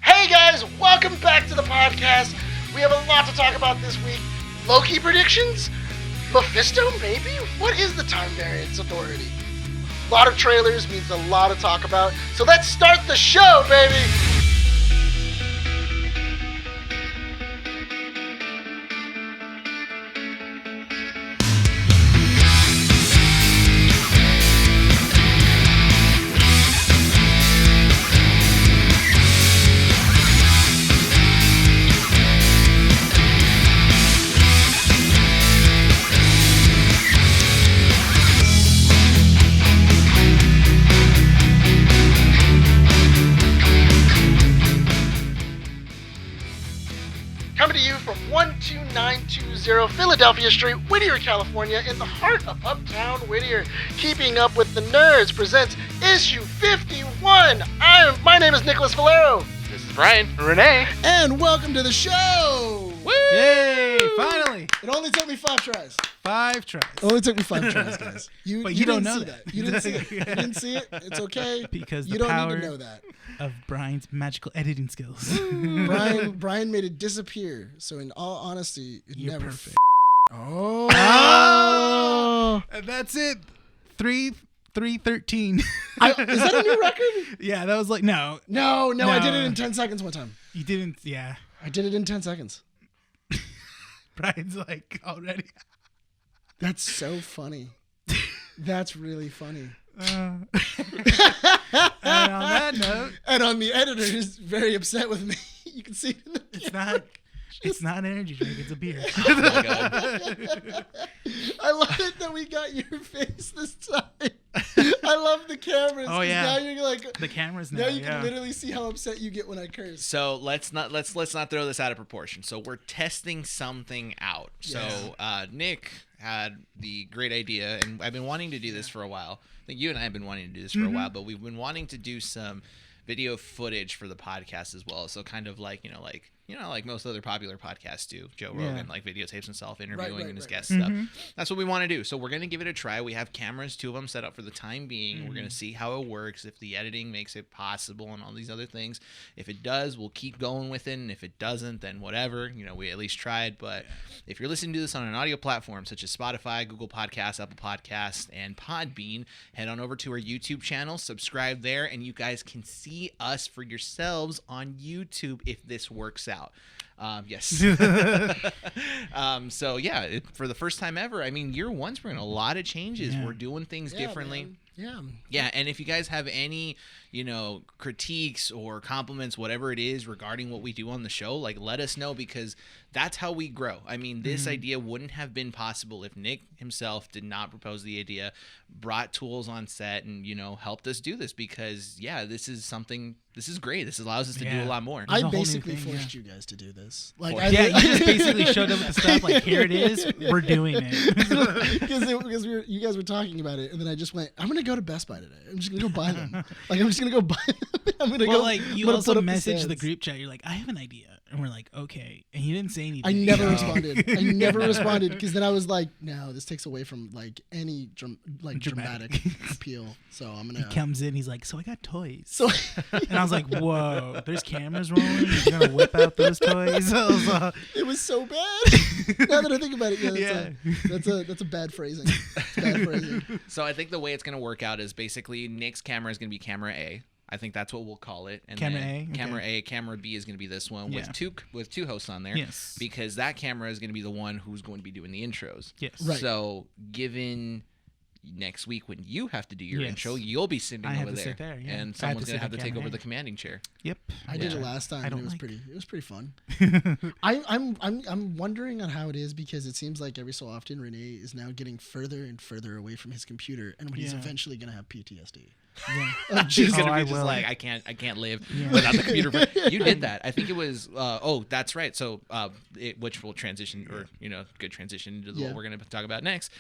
Hey guys, welcome back to the podcast. We have a lot to talk about this week. Loki predictions? Mephisto, maybe? What is the time variance authority? A lot of trailers means a lot to talk about. So let's start the show, baby! Coming to you from 12920 Philadelphia Street, Whittier, California, in the heart of Uptown Whittier. Keeping Up with the Nerds presents issue 51. My name is Nicholas Valero. This is Bryan. Rene. And welcome to the show. Woo! Yay! Finally. It only took me 5 tries. 5 tries. It only took me 5 tries, guys. But you don't didn't know see that. You didn't see it. You didn't see it. It's okay. Because you the don't power need to know that. of Bryan's magical editing skills. Brian made it disappear. So in all honesty, it You're never. perfect. Oh. And that's it. 3:13. Is that a new record? Yeah, that was like no. No. I did it in 10 seconds one time. You didn't. Yeah. I did it in 10 seconds. Bryan's like already. That's so funny. That's really funny. And on that note, And on the editor is very upset with me. You can see it in the it's not an energy drink. It's a beer. Oh my God. I love it that we got your face this time. I love the cameras. Oh, yeah. Now you're like The cameras now. now you yeah. can literally see how upset you get when I curse. So let's not throw this out of proportion. So we're testing something out. So Nick had the great idea, and I've been wanting to do this for a while. I think you and I have been wanting to do this for a while, but we've been wanting to do some video footage for the podcast as well. So kind of like most other popular podcasts do. Joe Rogan videotapes himself interviewing and his guest stuff. That's what we want to do. So we're going to give it a try. We have cameras, 2 of them set up for the time being. We're going to see how it works, if the editing makes it possible and all these other things. If it does, we'll keep going with it. And if it doesn't, then whatever. We at least tried. But if you're listening to this on an audio platform such as Spotify, Google Podcasts, Apple Podcasts, and Podbean, head on over to our YouTube channel, subscribe there, and you guys can see us for yourselves on YouTube if this works out. Yes. So yeah, for the first time ever, year one's bringing a lot of changes. Yeah. We're doing things differently. Man. Yeah. Yeah, and if you guys have any, critiques or compliments, whatever it is regarding what we do on the show, let us know, because that's how we grow. This idea wouldn't have been possible if Nick himself did not propose the idea, brought tools on set, and, helped us do this, because, this is great. This allows us to do a lot more. I a whole new basically thing, forced you guys to do this. You You just basically showed up with the stuff like, here it is, we're doing it. Because you guys were talking about it, and then I just went, I'm gonna go to Best Buy today. I'm just gonna go buy them. I'm just gonna go buy them. I'm gonna go. You also put up messaged the stands. group chat. You're like, I have an idea, and we're like, okay, and you didn't say anything. I never responded. Because then I was like, no, this takes away from any dramatic appeal. So I'm gonna. He comes in, he's like, so I got toys. So And I was like, whoa, there's cameras rolling. You're gonna whip out those toys. I was it was so bad. Now that I think about it, that's a bad phrasing. It's bad phrasing. So I think the way it's going to work out is basically Nick's camera is going to be camera A. I think that's what we'll call it. And Camera then A? Okay. Camera A, camera B is going to be this one with two hosts on there. Yes. Because that camera is going to be the one who's going to be doing the intros. Yes. Right. So given next week when you have to do your Yes. intro, you'll be sitting I have over to there, sit there, yeah. and I have someone's to going to sit have to on take over camera the A. commanding chair. Yep. I did it last time. I don't It was like- pretty. It was pretty fun. I'm wondering on how it is, because it seems like every so often Rene is now getting further and further away from his computer, and when he's Yeah. eventually gonna have PTSD. Yeah. She's gonna Oh, be I just will. like, I can't live Yeah. without the computer. You did that. I think it was. That's right. So, which will transition, or good transition into what we're gonna talk about next.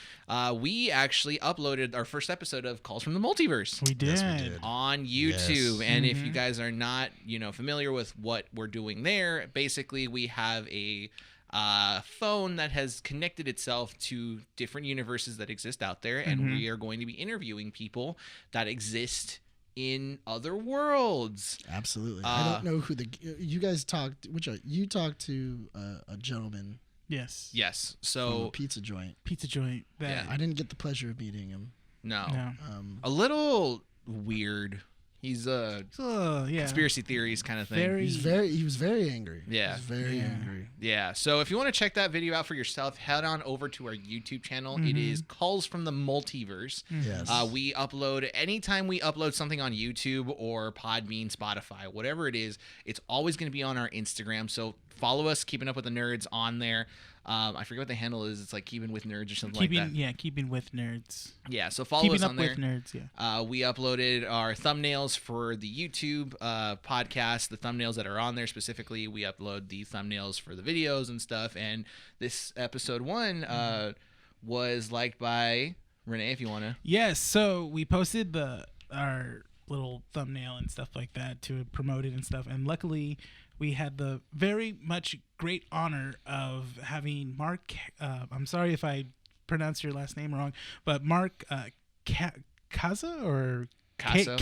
We actually uploaded our first episode of Calls from the Multiverse. We did. Yes, we did. On YouTube. Yes. And if you guys are not familiar with what we're doing there, basically we have a phone that has connected itself to different universes that exist out there, and we are going to be interviewing people that exist in other worlds. Absolutely. I don't know who you guys talked. You talked to a gentleman. Yes. Yes. From So a pizza joint. That I didn't get the pleasure of meeting him. no. No. A little weird. He's a yeah. conspiracy theories kind of thing. He was very angry. Yeah. He was very angry. Yeah. So if you want to check that video out for yourself, head on over to our YouTube channel. It is Calls from the Multiverse. Yes. We upload anytime we upload something on YouTube or Podbean, Spotify, whatever it is, it's always going to be on our Instagram. So follow us, Keeping Up with the Nerds on there. I forget what the handle is. It's like Keeping with Nerds or something like that. Yeah, Keeping with Nerds. Yeah, so follow us on there. Keeping Up with Nerds, yeah. We uploaded our thumbnails for the YouTube podcast, the thumbnails that are on there specifically. We upload the thumbnails for the videos and stuff. And this episode 1 was liked by Rene, if you want to. Yes, so we posted our little thumbnail and stuff like that to promote it and stuff. And luckily, we had the very much great honor of having Mark. I'm sorry if I pronounced your last name wrong, but Mark Caso or Queso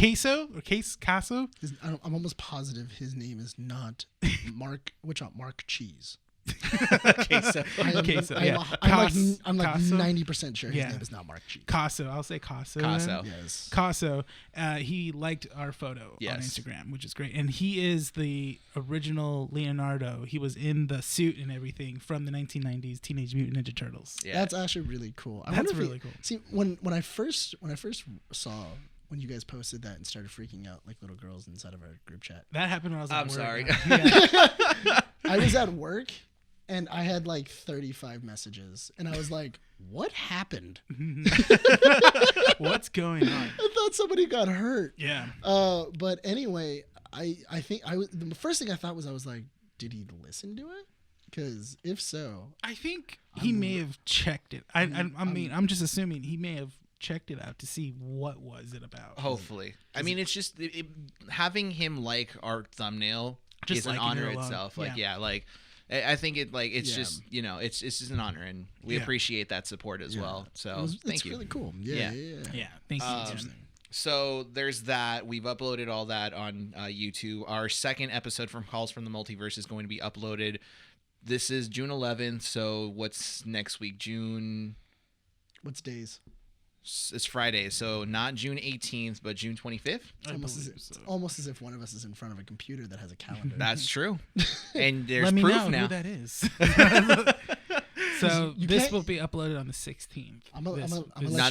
or Caso. I'm almost positive his name is not Mark. Mark Cheese. Queso. I'm like 90% sure his name is not Mark Cheese. Caso. I'll say Caso. Caso. Yes. Caso. He liked our photo on Instagram, which is great. And he is the original Leonardo. He was in the suit and everything from the 1990s Teenage Mutant Ninja Turtles. Yeah. That's actually really cool. That's really cool. See, when I first saw when you guys posted that and started freaking out like little girls inside of our group chat. That happened when I was at I'm work. sorry. Yeah. I was at work and I had like 35 messages and I was like, what happened? What's going on? I thought somebody got hurt. Yeah. But anyway, I think the first thing I thought was I was like, did he listen to it? Because if so, I think he may have checked it. I'm just assuming he may have checked it out to see what was it about. Hopefully. I mean, it's just having him like our thumbnail just is an honor itself. Like, I think it's just, it's just an honor, and we appreciate that support as well. So thank you. It's really cool. Yeah. Thank you. So there's that. We've uploaded all that on YouTube. Our second episode from Calls from the Multiverse is going to be uploaded. This is June 11th. So what's next week? What's days? It's Friday, so not June 18th, but June 25th. It's almost as if one of us is in front of a computer that has a calendar. That's true. And there's Let me proof know now. who that is. So this will be uploaded on the 16th.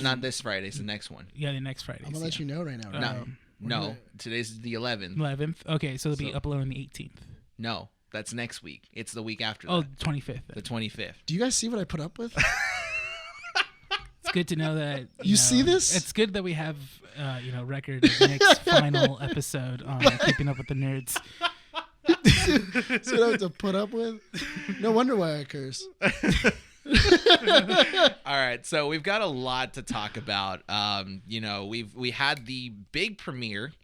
Not this Friday. It's the next one. Yeah, the next Friday. I'm going to let you know right now. No, today's the 11th. 11th? Okay, so it'll be uploaded on the 18th. No, that's next week. It's the week after Oh, that. 25th. The 25th. Do you guys see what I put up with? It's good to know that you see this. It's good that we have record of Nick's final episode on Keeping Up with the Nerds. So what I have to put up with. No wonder why I curse. All right, so we've got a lot to talk about. We had the big premiere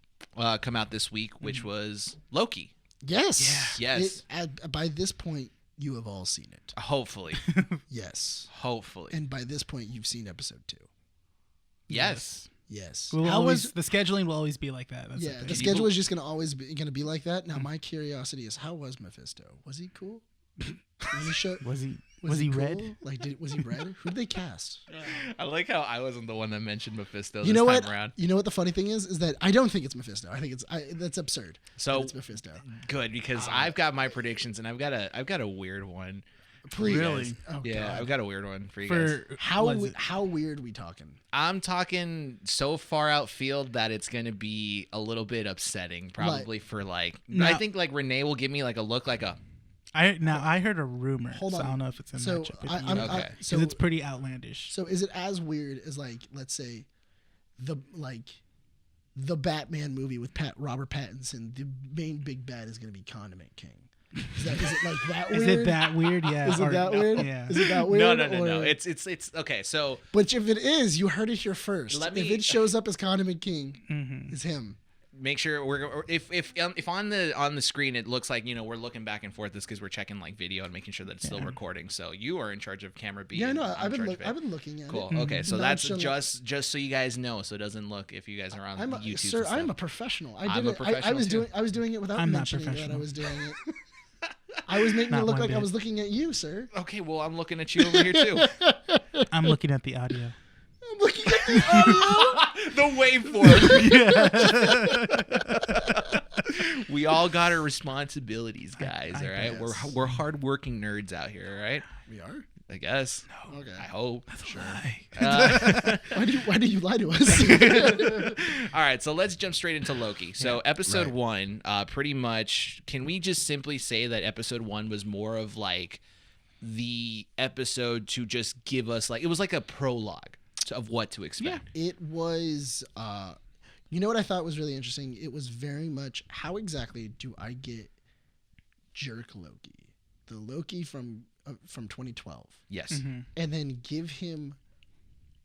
come out this week, which was Loki. Yes. Yeah. Yes. By this point, you have all seen it. Hopefully. Yes. Hopefully. And by this point, you've seen episode 2. Yes. Yes. The scheduling will always be like that. That's the schedule is just always going to be like that. Now, my curiosity is, how was Mephisto? Was he cool? Was he cool? red? Was he red? Who did they cast? I like how I wasn't the one that mentioned Mephisto you know this what? time around. You know what the funny thing is that I don't think it's Mephisto. I think that's absurd. So it's Mephisto. Good, because I've got my predictions and I've got a weird one. Please. Really? Oh, yeah, God. I've got a weird one for you guys. How weird are we talking? I'm talking so far outfield that it's going to be a little bit upsetting, probably for I think Rene will give me a look like a. I heard a rumor. Hold on. So I don't know if it's in so matchup. Okay. So it's pretty outlandish. So is it as weird as let's say the Batman movie with Robert Pattinson? The main big bad is going to be Condiment King. Is it that weird? Is it that weird? Yeah. Is it that weird? Yeah. Is it that weird? No. It's okay. So, but if it is, you heard it here first. If it shows up as Condiment King, mm-hmm. it's him. make sure if on the screen it looks like we're looking back and forth, it's because we're checking like video and making sure that it's still recording. So you are in charge of camera B. Yeah, no, I've been looking at it. Cool. Okay, so that's just so you guys know, so it doesn't look if you guys are on YouTube. Sir, I'm a professional. I'm a professional. I was doing it without mentioning that I was doing it. I was making it look like I was looking at you, sir. Okay, well I'm looking at you over here too. I'm looking at the audio. I'm looking at the audio. The waveform. We all got our responsibilities, guys. All right, we're hardworking nerds out here. All right, we are. I guess. No. Okay. I hope. That's a lie. Why do you lie to us? All right, so let's jump straight into Loki. So episode 1, pretty much, can we just simply say that episode 1 was more of like the episode to just give us like, it was like a prologue of what to expect. Yeah. It was, you know what I thought was really interesting? It was very much, how exactly do I get jerk Loki? The Loki from 2012. Yes. Mm-hmm. And then give him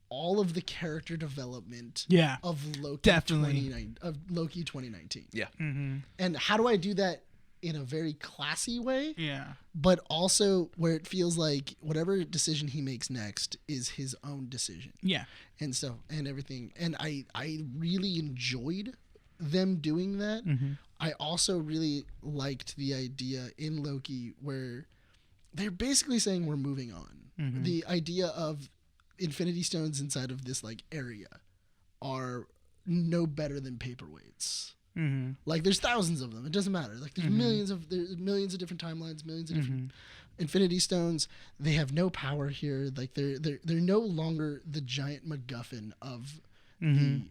all of the character development of Loki. Definitely. Of Loki 2019. Yeah. Mm-hmm. And how do I do that in a very classy way? Yeah. But also where it feels like whatever decision he makes next is his own decision. Yeah. And so, and everything. And I really enjoyed them doing that. Mm-hmm. I also really liked the idea in Loki where they're basically saying we're moving on. Mm-hmm. The idea of Infinity Stones inside of this like area are no better than paperweights. Mm-hmm. Like there's thousands of them. It doesn't matter. Like there's millions of different timelines, millions of different Infinity Stones. They have no power here. Like they're no longer the giant MacGuffin of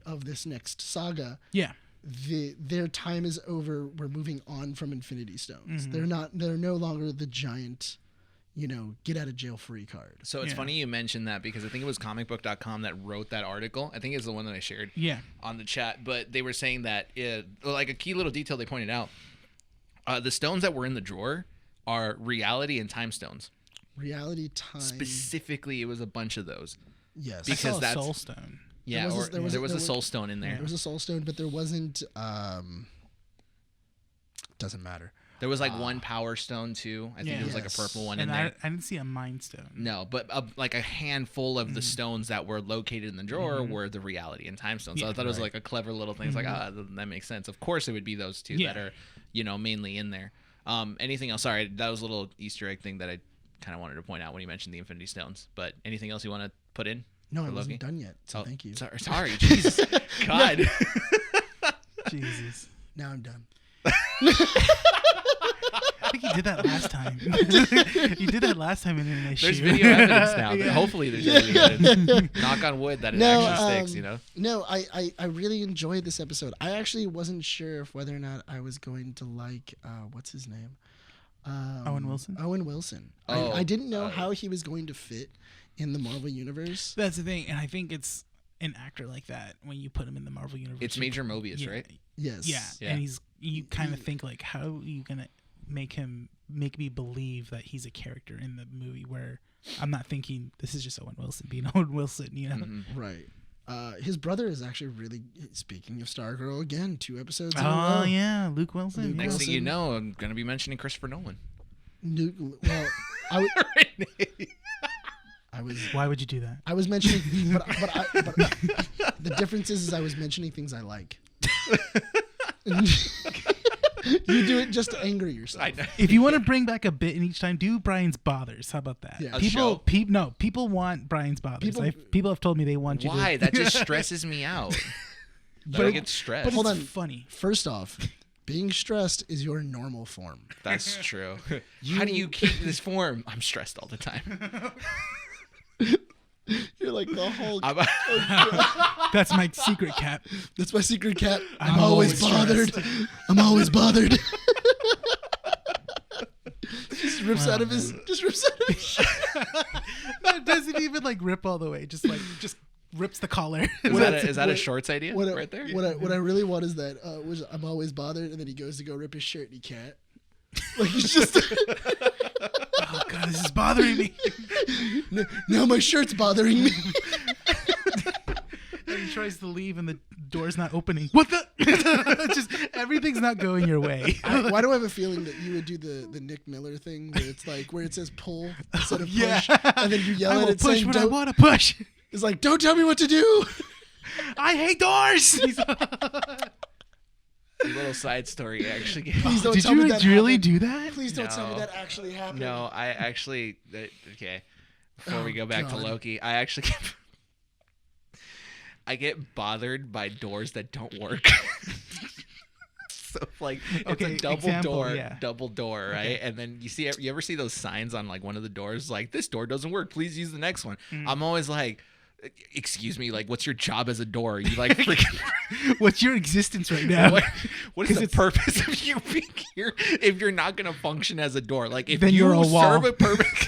of this next saga. Yeah. Their time is over. We're moving on from Infinity Stones. They're no longer the giant, get out of jail free card. So it's funny you mentioned that because I think it was comicbook.com that wrote that article. I think it's the one that I shared on the chat. But they were saying that, like a key little detail they pointed out, the stones that were in the drawer are reality and time stones. Reality, time. Specifically, it was a bunch of those. Yes. Because I saw a soul stone. Yeah, there was a soul stone in there. There was a soul stone, but there wasn't... doesn't matter. There was like one power stone too. I think it was like a purple one in there. I didn't see a mind stone. No, but like a handful of the stones that were located in the drawer were the reality and time stones. So I thought it was like a clever little thing. It's like, that makes sense. Of course it would be those two that are, mainly in there. Anything else? Sorry, that was a little Easter egg thing that I kind of wanted to point out when you mentioned the Infinity Stones. But anything else you want to put in? No, I wasn't done yet. So thank you. Sorry, Jesus. God. Jesus. Now I'm done. I think you did that last time. You did that last time in an issue. There's video evidence now. Hopefully there's video evidence. Knock on wood that it actually sticks, No, I really enjoyed this episode. I actually wasn't sure if whether or not I was going to like, what's his name? Owen Wilson? Owen Wilson. I didn't know how he was going to fit in the Marvel Universe. That's the thing. And I think it's an actor like that when you put him in the Marvel Universe. It's Major Mobius, right? Yes. Yeah. And you kind of think like, how are you going to make me believe that he's a character in the movie where I'm not thinking this is just Owen Wilson being Owen Wilson, Right. His brother is actually really, speaking of Stargirl again, 2 episodes in a row. row. Yeah, Luke Wilson. Next thing you know, I'm going to be mentioning Christopher Nolan. Why would you do that? I was mentioning, but the difference is I was mentioning things I like. You do it just to anger yourself. I know. If you want to bring back a bit in each time, do Brian's Bothers. How about that? Yeah. People want Brian's Bothers. People have told me they want you to. Why? That just stresses me out. I get stressed. But hold it's on. funny. First off, being stressed is your normal form. That's true. How do you keep this form? I'm stressed all the time. You're like the Hulk. That's my secret cap. That's my secret cap. I'm always bothered. I'm always bothered. Just rips out of his shirt. No, it doesn't even like rip all the way. Just rips the collar. Is that a Shorts idea right there? What I really want is that I'm always bothered, and then he goes to go rip his shirt and he can't. Like he's just. Oh God, this is bothering me. No, my shirt's bothering me. And he tries to leave, and door's not opening. What the? Just everything's not going your way. Why do I have a feeling that you would do the Nick Miller thing where it's like where it says pull instead of push, and then you yell I at will it push saying when I don't. want to push. It's like don't tell me what to do. I hate doors. A little side story, actually. Please don't Did tell me you that really happened. do that? Please don't tell me No. that actually happened. No, I actually. Okay. Before we Oh, go back to God. Loki, I actually I get bothered by doors that don't work. So like it's Okay, a double example, door, right? Okay. And then you ever see those signs on like one of the doors like this door doesn't work, please use the next one. I'm always like, excuse me, like what's your job as a door? You like freaking What's your existence right now? what is 'Cause the purpose of you being here if you're not gonna function as a door? Like if Then you you're a wall. serve a purpose.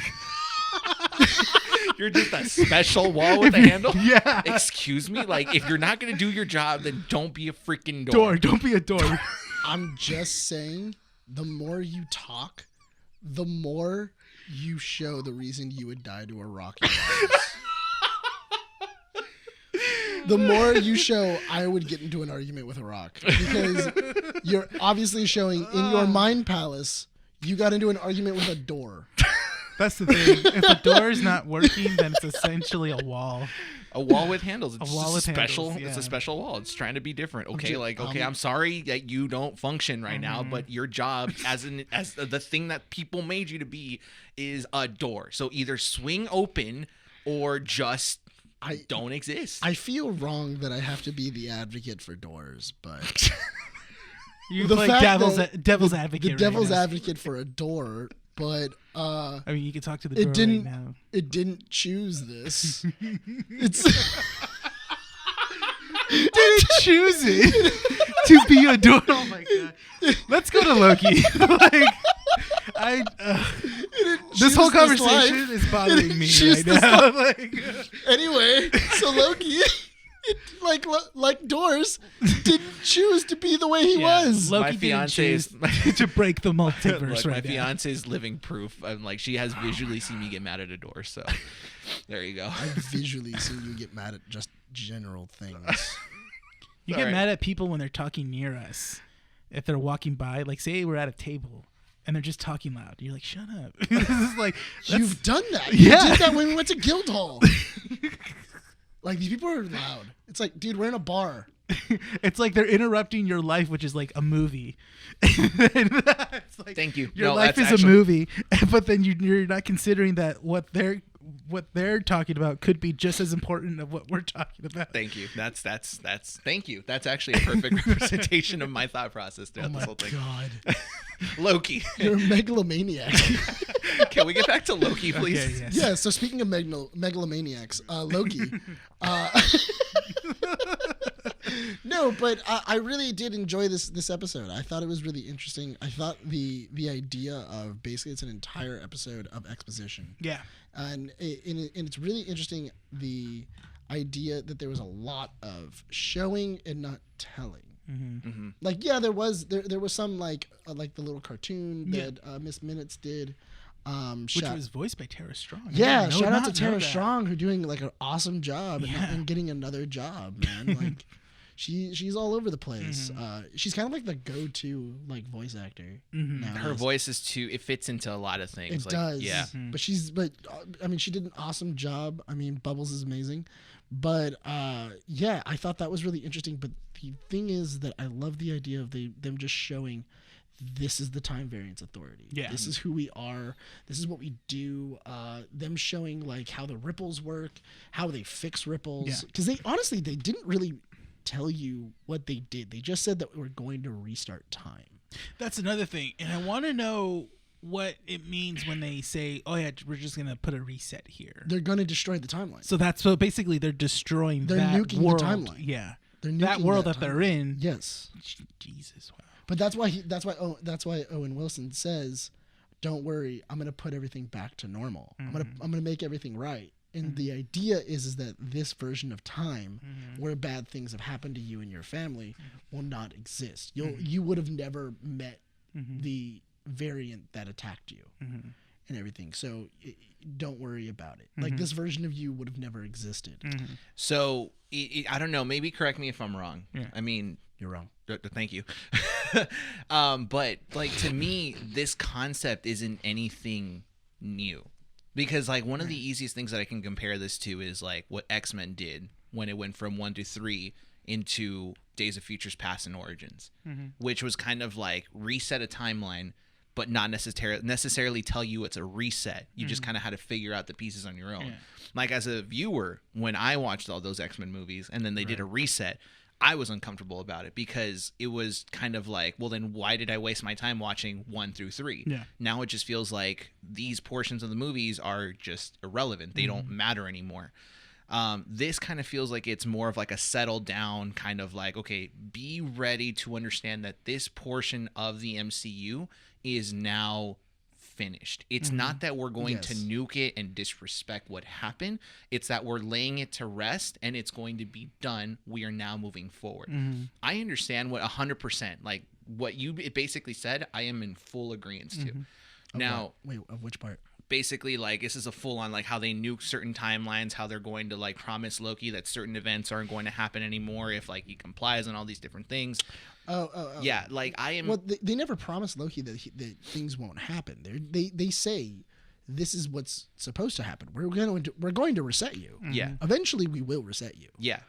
You're just a special wall with a handle? Yeah. Excuse me? Like, if you're not going to do your job, then don't be a freaking door. Don't be a door. I'm just saying, the more you talk, the more you show the reason you would die to a rocky virus. The more you show I would get into an argument with a rock. Because you're obviously showing in your mind palace, you got into an argument with a door. That's the thing. If a door is not working, then it's essentially a wall. A wall with handles. It's A wall just with special. handles, It's yeah. a special wall. It's trying to be different. Okay, just- I'm sorry that you don't function right now, but your job as the thing that people made you to be is a door. So either swing open or just don't exist. I feel wrong that I have to be the advocate for doors, but You The play fact devil's that devil's the advocate. devil's right now. advocate for a door, but I mean, you can talk to the it door didn't right now. it didn't choose this. It's Didn't choose it to be a door. Oh my god. Let's go to Loki. This whole conversation is bothering me choose right this now. anyway, so Loki like doors didn't choose to be the way he was. Loki My didn't fiance choose is to break the multiverse Look, my right now. fiance is living proof. I'm like, she has visually seen me get mad at a door. So there you go. I've visually seen you get mad at just general things. You Sorry. get mad at people when they're talking near us. If they're walking by, like say we're at a table and they're just talking loud. You're like, shut up. This is like You've done that. Yeah. You did that when we went to Guildhall. Like these people are loud. It's like, dude, we're in a bar. it's like they're interrupting your life, which is like a movie. It's like, Thank you. Your No, life that's is actually- a movie, but then you're not considering that what they're talking about could be just as important of what we're talking about. Thank you. That's thank you. That's actually a perfect representation of my thought process throughout Oh this my whole thing. god. Loki. You're a megalomaniac. Can we get back to Loki, please? Okay, yes. Yeah, so speaking of megalomaniacs, Loki. No, but I really did enjoy this episode. I thought it was really interesting. I thought the idea of basically it's an entire episode of exposition. Yeah. And it's really interesting, the idea that there was a lot of showing and not telling. Mm-hmm. Like, yeah, there was some like the little cartoon that Miss Minutes did. Which was voiced by Tara Strong. I Yeah, did shout out to not know Tara that. Strong, who's doing like an awesome job Yeah. and getting another job, man. Like she's all over the place. She's kind of like the go-to like voice actor. nowadays. Her voice is it fits into a lot of things. It like, does. Yeah. But I mean, she did an awesome job. I mean, Bubbles is amazing. But yeah, I thought that was really interesting. But the thing is that I love the idea of them just showing this is the time variance authority. Yeah. This is who we are. This is what we do. Them showing like how the ripples work, how they fix ripples. Yeah. Because they didn't really tell you what they did. They just said that we're going to restart time. That's another thing, and I want to know what it means when they say, "Oh yeah, we're just gonna put a reset here." They're going to destroy the timeline. So basically they're destroying They're that nuking the world. timeline. Yeah, They're that nuking world that that they're timeline. in. Yes. Jesus, wow. But that's why Owen Wilson says, "Don't worry, I'm gonna put everything back to normal. I'm gonna make everything right." And the idea is that this version of time, where bad things have happened to you and your family, will not exist. You would have never met the variant that attacked you, and everything. So don't worry about it. Like, this version of you would have never existed. So I don't know. Maybe correct me if I'm wrong. Yeah. I mean, You're wrong. thank you. But like, to me, this concept isn't anything new, because like one of the easiest things that I can compare this to is like what X-Men did when it went from 1 to 3 into Days of Futures Past and Origins, which was kind of like reset a timeline, but not necessarily tell you it's a reset. You just kind of had to figure out the pieces on your own. Yeah. Like, as a viewer, when I watched all those X-Men movies and then they did a reset, I was uncomfortable about it, because it was kind of like, well, then why did I waste my time watching 1 through 3? Yeah. Now it just feels like these portions of the movies are just irrelevant. They don't matter anymore. This kind of feels like it's more of like a settled down kind of like, okay, be ready to understand that this portion of the MCU is now finished. It's not that we're going to nuke it and disrespect what happened. It's that we're laying it to rest and it's going to be done. We are now moving forward. I understand what 100%, like what you basically said, I am in full agreement to. Now, Wait, of which part? basically, like, this is a full on like how they nuke certain timelines, how they're going to like promise Loki that certain events aren't going to happen anymore if like he complies and all these different things. Yeah, like I am. Well, they never promised Loki that things won't happen. They say this is what's supposed to happen. We're going to reset you. Yeah. Eventually, we will reset you. Yeah.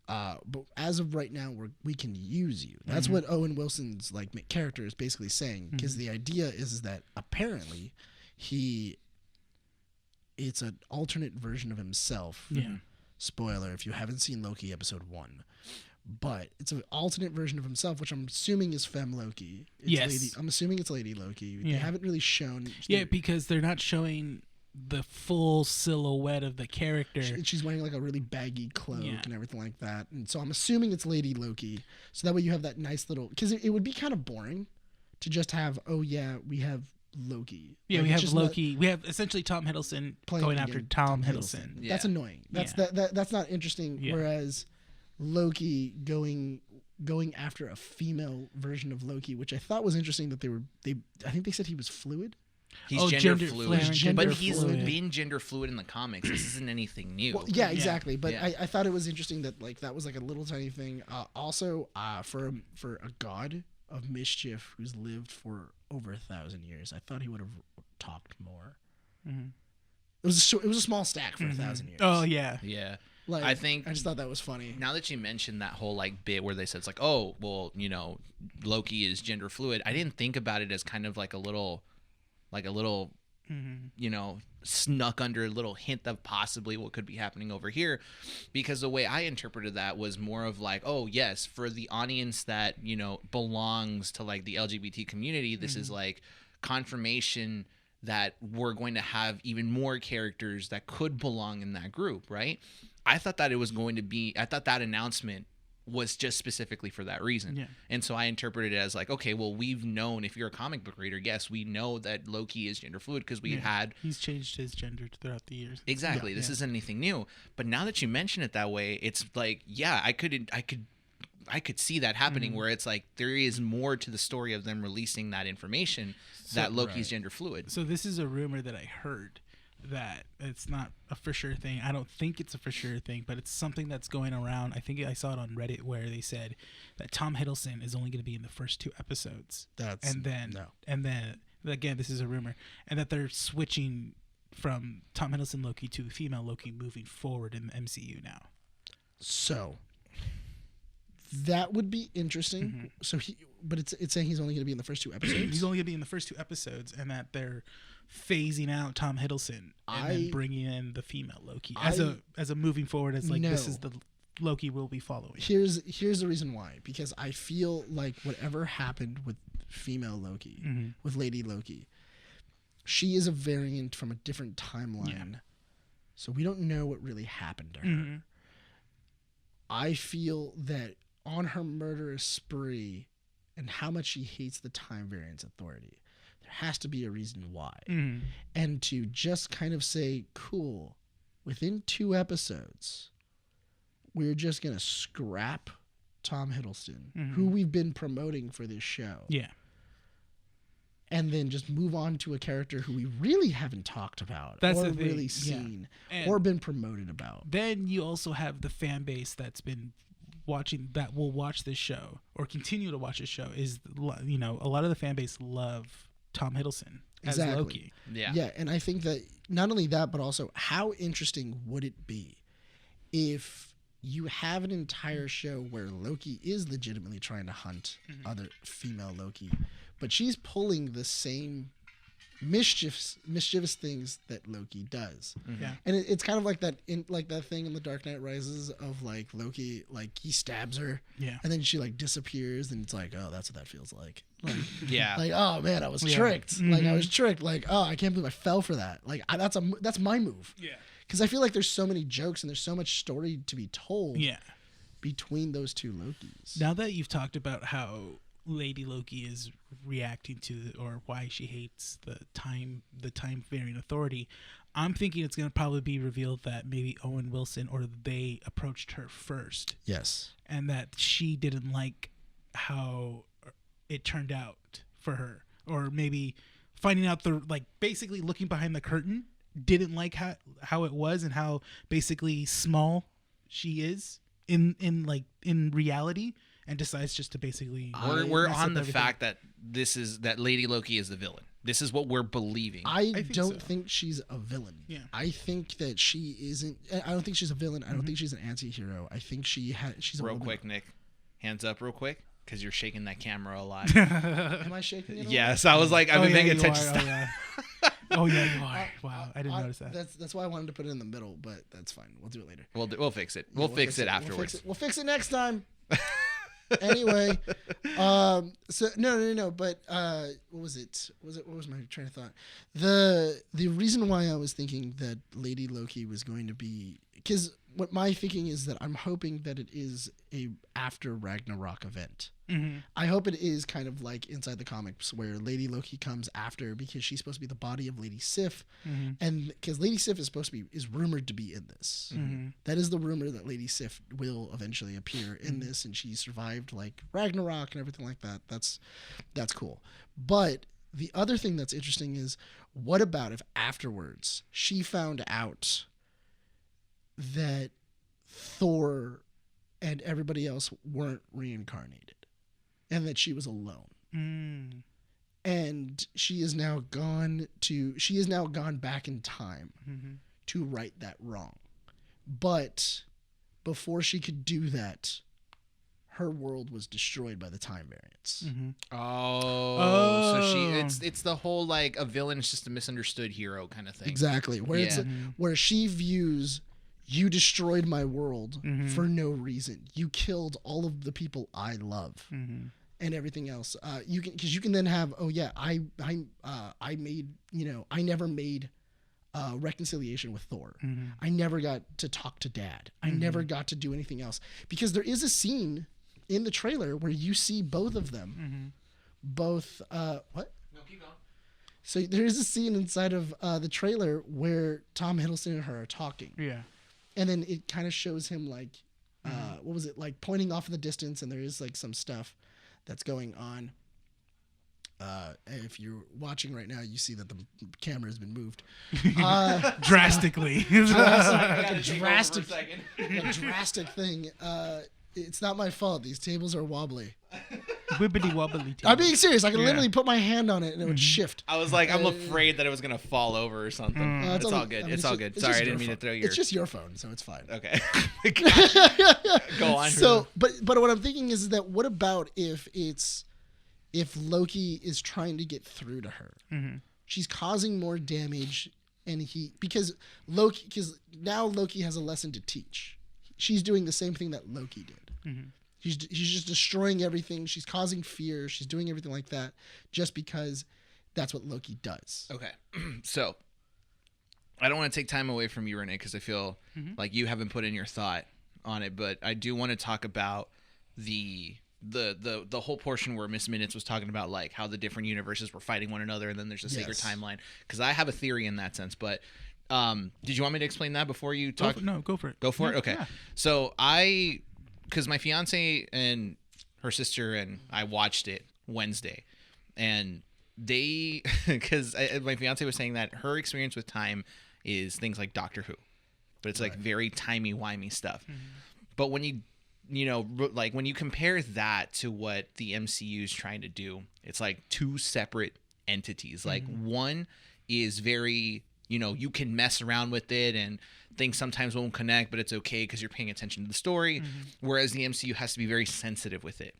But as of right now, we can use you. That's what Owen Wilson's like character is basically saying. Because the idea is that apparently it's an alternate version of himself. Yeah. Spoiler if you haven't seen Loki episode 1. But it's an alternate version of himself, which I'm assuming is Fem-Loki. Yes. I'm assuming it's Lady Loki. Yeah. They haven't really shown. Yeah, because they're not showing the full silhouette of the character. She's wearing like a really baggy cloak Yeah. and everything like that. And so I'm assuming it's Lady Loki. So that way you have that nice little. Because it would be kind of boring to just have, oh, yeah, we have Loki. Yeah, Like, we it's have just Loki. We have essentially Tom Hiddleston playing going after again, Tom Hiddleston. Yeah. That's annoying. That's that's not interesting. Yeah. Whereas Loki going after a female version of Loki, which I thought was interesting that I think they said he was fluid. He's Oh, gender fluid. fluid, but Gender he's fluid. been gender fluid in the comics. This isn't anything new. Well, yeah, exactly. But Yeah. I thought it was interesting that like that was like a little tiny thing. Also, for a god of mischief who's lived for over 1,000 years, I thought he would have talked more. Mm-hmm. It was a small stack for 1,000 years. Oh, yeah. Yeah. Like, I think I just thought that was funny. now that you mentioned that whole like bit where they said it's like, oh, well, Loki is gender fluid. I didn't think about it as kind of like a little snuck under a little hint of possibly what could be happening over here, because the way I interpreted that was more of like, oh yes, for the audience that belongs to like the LGBT community, this is like confirmation that we're going to have even more characters that could belong in that group, right? I thought that that announcement was just specifically for that reason. Yeah. And so I interpreted it as like, okay, well, we've known, if you're a comic book reader, yes, we know that Loki is gender fluid because we had. He's changed his gender throughout the years. Exactly. This isn't anything new. But now that you mention it that way, it's like, yeah, I could see that happening where it's like there is more to the story of them releasing that information that Loki's gender fluid. So this is a rumor that I heard that it's not a for sure thing. I don't think it's a for sure thing, but it's something that's going around. I think I saw it on Reddit where they said that Tom Hiddleston is only going to be in the first 2 episodes. And then again, this is a rumor, and that they're switching from Tom Hiddleston Loki to female Loki moving forward in the MCU now. So that would be interesting. So but it's saying he's only going to be in the first 2 episodes. He's only going to be in the first 2 episodes, and that they're phasing out Tom Hiddleston and then bringing in the female Loki as a moving forward as like this is the Loki we'll be following. Here's the reason why, because I feel like whatever happened with female Loki, with Lady Loki, she is a variant from a different timeline. So we don't know what really happened to her. I feel that on her murderous spree and how much she hates the Time Variance Authority, there has to be a reason why. And to just kind of say, cool, within 2 episodes, we're just going to scrap Tom Hiddleston, who we've been promoting for this show. Yeah. and then just move on to a character who we really haven't talked about That's or the thing, really seen And or been promoted about. then you also have the fan base that's been watching, that will watch this show or continue to watch this show. Is, you know, a lot of the fan base love Tom Hiddleston as Exactly. Loki. Yeah, and I think that not only that, but also how interesting would it be if you have an entire show where Loki is legitimately trying to hunt other female Loki, but she's pulling the same mischievous things that Loki does. Yeah. And it's kind of like that thing in The Dark Knight Rises of like Loki, like he stabs her, Yeah. and then she like disappears, and it's like, oh, that's what that feels like. Like, Yeah. like, oh man, I was Yeah. tricked. Like I Mhm. was tricked. Like, oh, I can't believe I fell for that. Like that's my move. Yeah. Because I feel like there's so many jokes and there's so much story to be told Yeah. between those two Lokis. Now that you've talked about how Lady Loki is reacting to, or why she hates the time variant authority, I'm thinking it's going to probably be revealed that maybe Owen Wilson or they approached her first, Yes. and that she didn't like how it turned out for her, or maybe finding out basically looking behind the curtain, didn't like how it was and how basically small she is in reality, and decides just to basically We're mess on up the everything. fact that that Lady Loki is the villain. This is what we're believing. I think don't so. think she's a villain. Yeah. I think that she isn't. I don't think she's a villain. I don't think she's an anti-hero. I think she's a real woman. quick, Nick, hands up real quick, because you're shaking that camera a lot. Am I shaking it? Yes, I was like, I've been paying attention. Oh yeah. Oh yeah, you are. Wow, I didn't notice that. That's why I wanted to put it in the middle, but that's fine. We'll do it later. We'll fix it. Yeah, We'll fix it afterwards. We'll fix it next time. Anyway, so no, but what was it? What was my train of thought? The reason why I was thinking that Lady Loki was going to be, because what my thinking is that I'm hoping that it is a after Ragnarok event. Mm-hmm. I hope it is kind of like inside the comics where Lady Loki comes after, because she's supposed to be the body of Lady Sif, Mm-hmm. and because Lady Sif is rumored to be in this. Mm-hmm. That is the rumor, that Lady Sif will eventually appear in this, and she survived like Ragnarok and everything like that. That's cool. But the other thing that's interesting is, what about if afterwards she found out that Thor and everybody else weren't reincarnated, and that she was alone? Mm. And she is now gone back in time Mm-hmm. to right that wrong. But before she could do that, her world was destroyed by the time variance. Mm-hmm. Oh, so it's the whole like a villain is just a misunderstood hero kind of thing. Exactly. Where Yeah. where she views, you destroyed my world Mhm. for no reason. You killed all of the people I love. Mm-hmm. And everything else. You can then have, oh yeah, I made, I never made reconciliation with Thor. Mm-hmm. I never got to talk to Dad. I never got to do anything else, because there is a scene in the trailer where you see both of them. Mm-hmm. Both what? No, keep going. So there is a scene inside of the trailer where Tom Hiddleston and her are talking, Yeah. and then it kind of shows him like, what was it, like pointing off in the distance, and there is like some stuff that's going on. And if you're watching right now, you see that the camera has been moved. Drastically. A drastic thing. It's not my fault. These tables are wobbly. Wibbity wobbly. I'm being serious. I can Yeah. literally put my hand on it and it would shift. I was like, I'm afraid that it was gonna fall over or something. It's only- all good. I mean, It's all just- good. it's Sorry, just I didn't your mean to phone. throw your. It's just your phone, so it's fine. Okay. Go on. So, but what I'm thinking is that what about if Loki is trying to get through to her? Mm-hmm. She's causing more damage, and because now Loki has a lesson to teach. She's doing the same thing that Loki did. Mm-hmm. She's just destroying everything. She's causing fear. She's doing everything like that just because that's what Loki does. Okay. So, I don't want to take time away from you, Rene, because I feel like you haven't put in your thought on it, but I do want to talk about the whole portion where Miss Minutes was talking about like how the different universes were fighting one another, and then there's a sacred timeline. Because I have a theory in that sense, but did you want me to explain that before you talk? No, go for it. Go for it. Yeah, Okay. yeah. So because my fiance and her sister and I watched it Wednesday, and because my fiance was saying that her experience with time is things like Doctor Who, but it's like very timey-wimey stuff. But when like when you compare that to what the MCU is trying to do, it's like two separate entities. Like one is very, you can mess around with it and things sometimes won't connect, but it's okay because you're paying attention to the story. Whereas the MCU has to be very sensitive with it.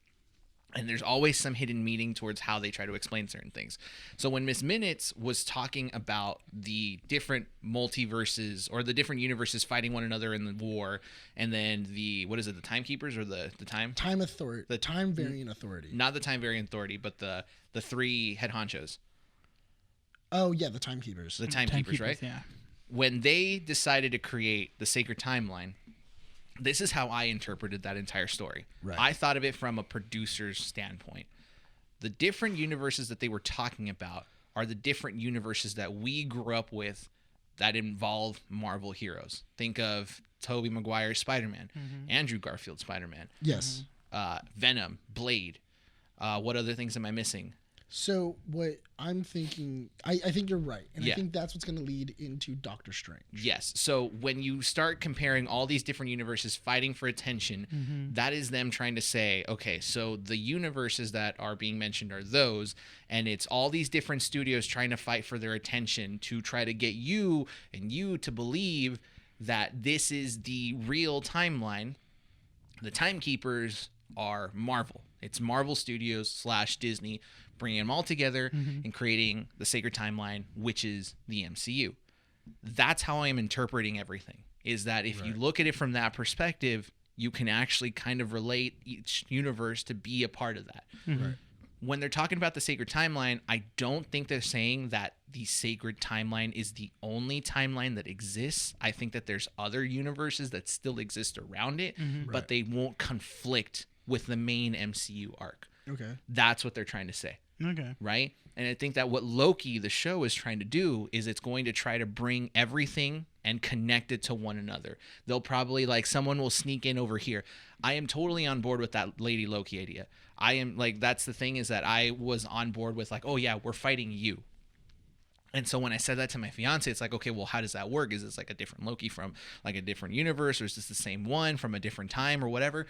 And there's always some hidden meaning towards how they try to explain certain things. So when Miss Minutes was talking about the different multiverses or the different universes fighting one another in the war, and then the Timekeepers or the Time Authority, the Time Variant Authority, not the Time Variant Authority, but the three head honchos. Oh yeah, the Timekeepers. The Timekeepers, right? Yeah. When they decided to create the Sacred Timeline, this is how I interpreted that entire story. Right. I thought of it from a producer's standpoint. The different universes that they were talking about are the different universes that we grew up with that involve Marvel heroes. Think of Tobey Maguire's Spider-Man, Andrew Garfield's Spider-Man. Yes. Venom, Blade. What other things am I missing? So what I'm thinking, I think you're right. And Yeah. I think that's what's going to lead into Doctor Strange. Yes. So when you start comparing all these different universes fighting for attention, that is them trying to say, okay, so the universes that are being mentioned are those, and it's all these different studios trying to fight for their attention to try to get you to believe that this is the real timeline. The Timekeepers are Marvel. It's Marvel Studios / Disney bringing them all together and creating the Sacred Timeline, which is the MCU. That's how I'm interpreting everything, is that if you look at it from that perspective, you can actually kind of relate each universe to be a part of that. Right. When they're talking about the Sacred Timeline, I don't think they're saying that the Sacred Timeline is the only timeline that exists. I think that there's other universes that still exist around it, but they won't conflict with the main MCU arc. Okay. That's what they're trying to say. Okay. Right? And I think that what Loki, the show, is trying to do is it's going to try to bring everything and connect it to one another. They'll probably, like, someone will sneak in over here. I am totally on board with that Lady Loki idea. I am, like, that's the thing, is that I was on board with, like, oh yeah, we're fighting you. And so when I said that to my fiance, it's like, okay, well, how does that work? Is this like a different Loki from like a different universe, or is this the same one from a different time or whatever?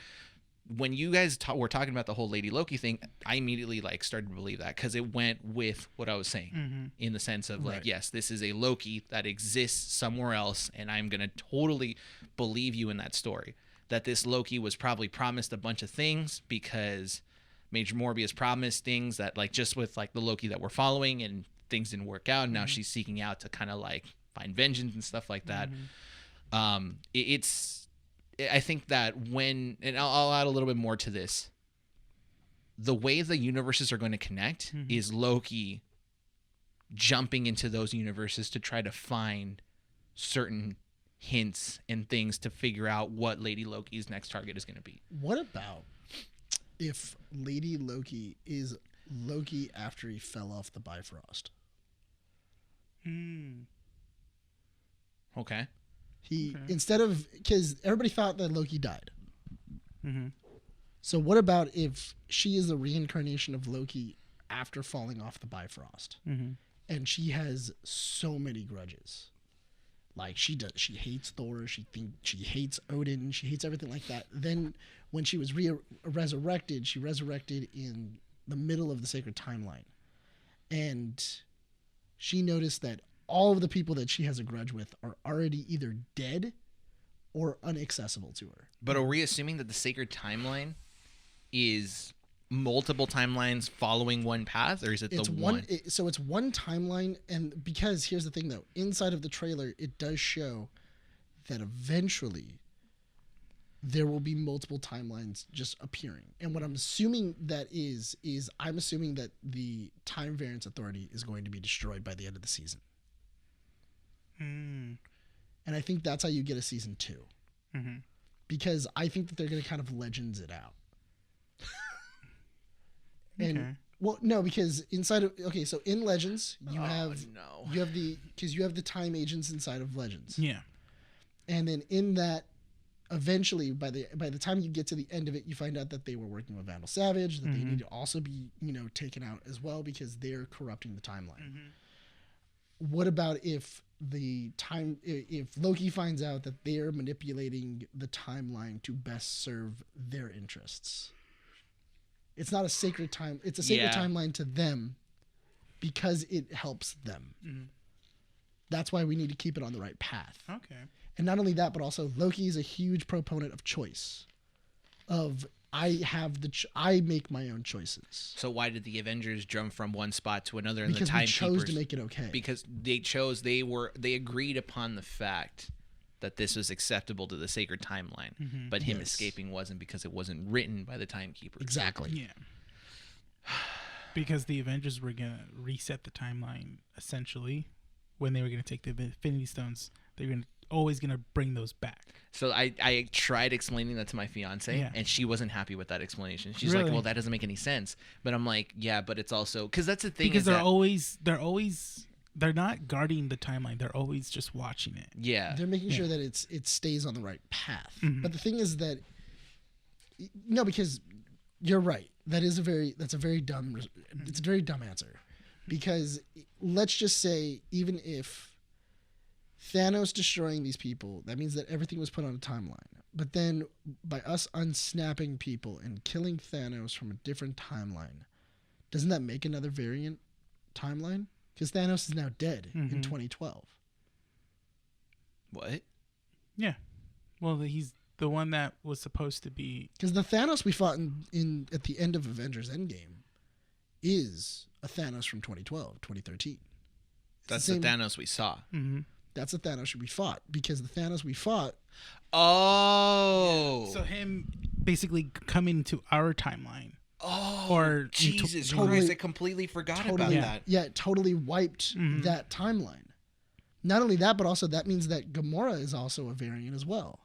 When you guys were talking about the whole Lady Loki thing, I immediately like started to believe that, because it went with what I was saying in the sense of like, yes, this is a Loki that exists somewhere else, and I'm going to totally believe you in that story. That this Loki was probably promised a bunch of things because Major Morbius promised things that, like, just with like the Loki that we're following, and things didn't work out. And now she's seeking out to kind of like find vengeance and stuff like that. I think that when, and I'll add a little bit more to this, the way the universes are going to connect is Loki jumping into those universes to try to find certain hints and things to figure out what Lady Loki's next target is going to be. What about if Lady Loki is Loki after he fell off the Bifrost? Okay. Instead of, because everybody thought that Loki died. So what about if she is the reincarnation of Loki after falling off the Bifrost, and she has so many grudges, like she hates Thor, she hates Odin, she hates everything like that. Then when she was resurrected, she resurrected in the middle of the Sacred Timeline, and she noticed that all of the people that she has a grudge with are already either dead or inaccessible to her. But are we assuming that the Sacred Timeline is multiple timelines following one path, or is it the one? So it's one timeline, and because here's the thing though, inside of the trailer, it does show that eventually there will be multiple timelines just appearing. And what I'm assuming that is I'm assuming that the Time Variance Authority is going to be destroyed by the end of the season. And I think that's how you get a season 2. Because I think that they're going to kind of Legends it out. And well, no, because inside of, so in Legends you have the time agents inside of Legends. Yeah. And then in that eventually, by the time you get to the end of it, you find out that they were working with Vandal Savage, that they need to also be, taken out as well because they're corrupting the timeline. What about if Loki finds out that they're manipulating the timeline to best serve their interests? It's not a sacred time. It's a sacred timeline to them because it helps them. That's why we need to keep it on the right path. Okay. And not only that, but also Loki is a huge proponent of choice. I make my own choices. So why did the Avengers jump from one spot to another in Because the we Timekeepers? chose to make it okay. Because they agreed upon the fact that this was acceptable to the sacred timeline, but him escaping wasn't, because it wasn't written by the Timekeepers. Exactly. Yeah. Because the Avengers were gonna reset the timeline essentially when they were gonna take the Infinity Stones. They were always gonna bring those back. So I tried explaining that to my fiance, and she wasn't happy with that explanation. She's like, "Well, that doesn't make any sense." But I'm like, "Yeah, but it's also because that's the thing." Because they're not guarding the timeline. They're always just watching it. Yeah, they're making sure that it stays on the right path. But the thing is that because you're right. It's a very dumb answer. Because let's just say, even if Thanos destroying these people, that means that everything was put on a timeline. But then by us unsnapping people and killing Thanos from a different timeline, doesn't that make another variant timeline? Because Thanos is now dead in 2012. What? Yeah. Well, he's the one that was supposed to be. Because the Thanos we fought in at the end of Avengers Endgame is a Thanos from 2013. That's the Thanos we saw. That's the Thanos we fought, because the Thanos we fought. Oh. So him basically coming to our timeline. Oh. Or Jesus totally, Christ! I completely forgot about that. Yeah, it totally wiped that timeline. Not only that, but also that means that Gamora is also a variant as well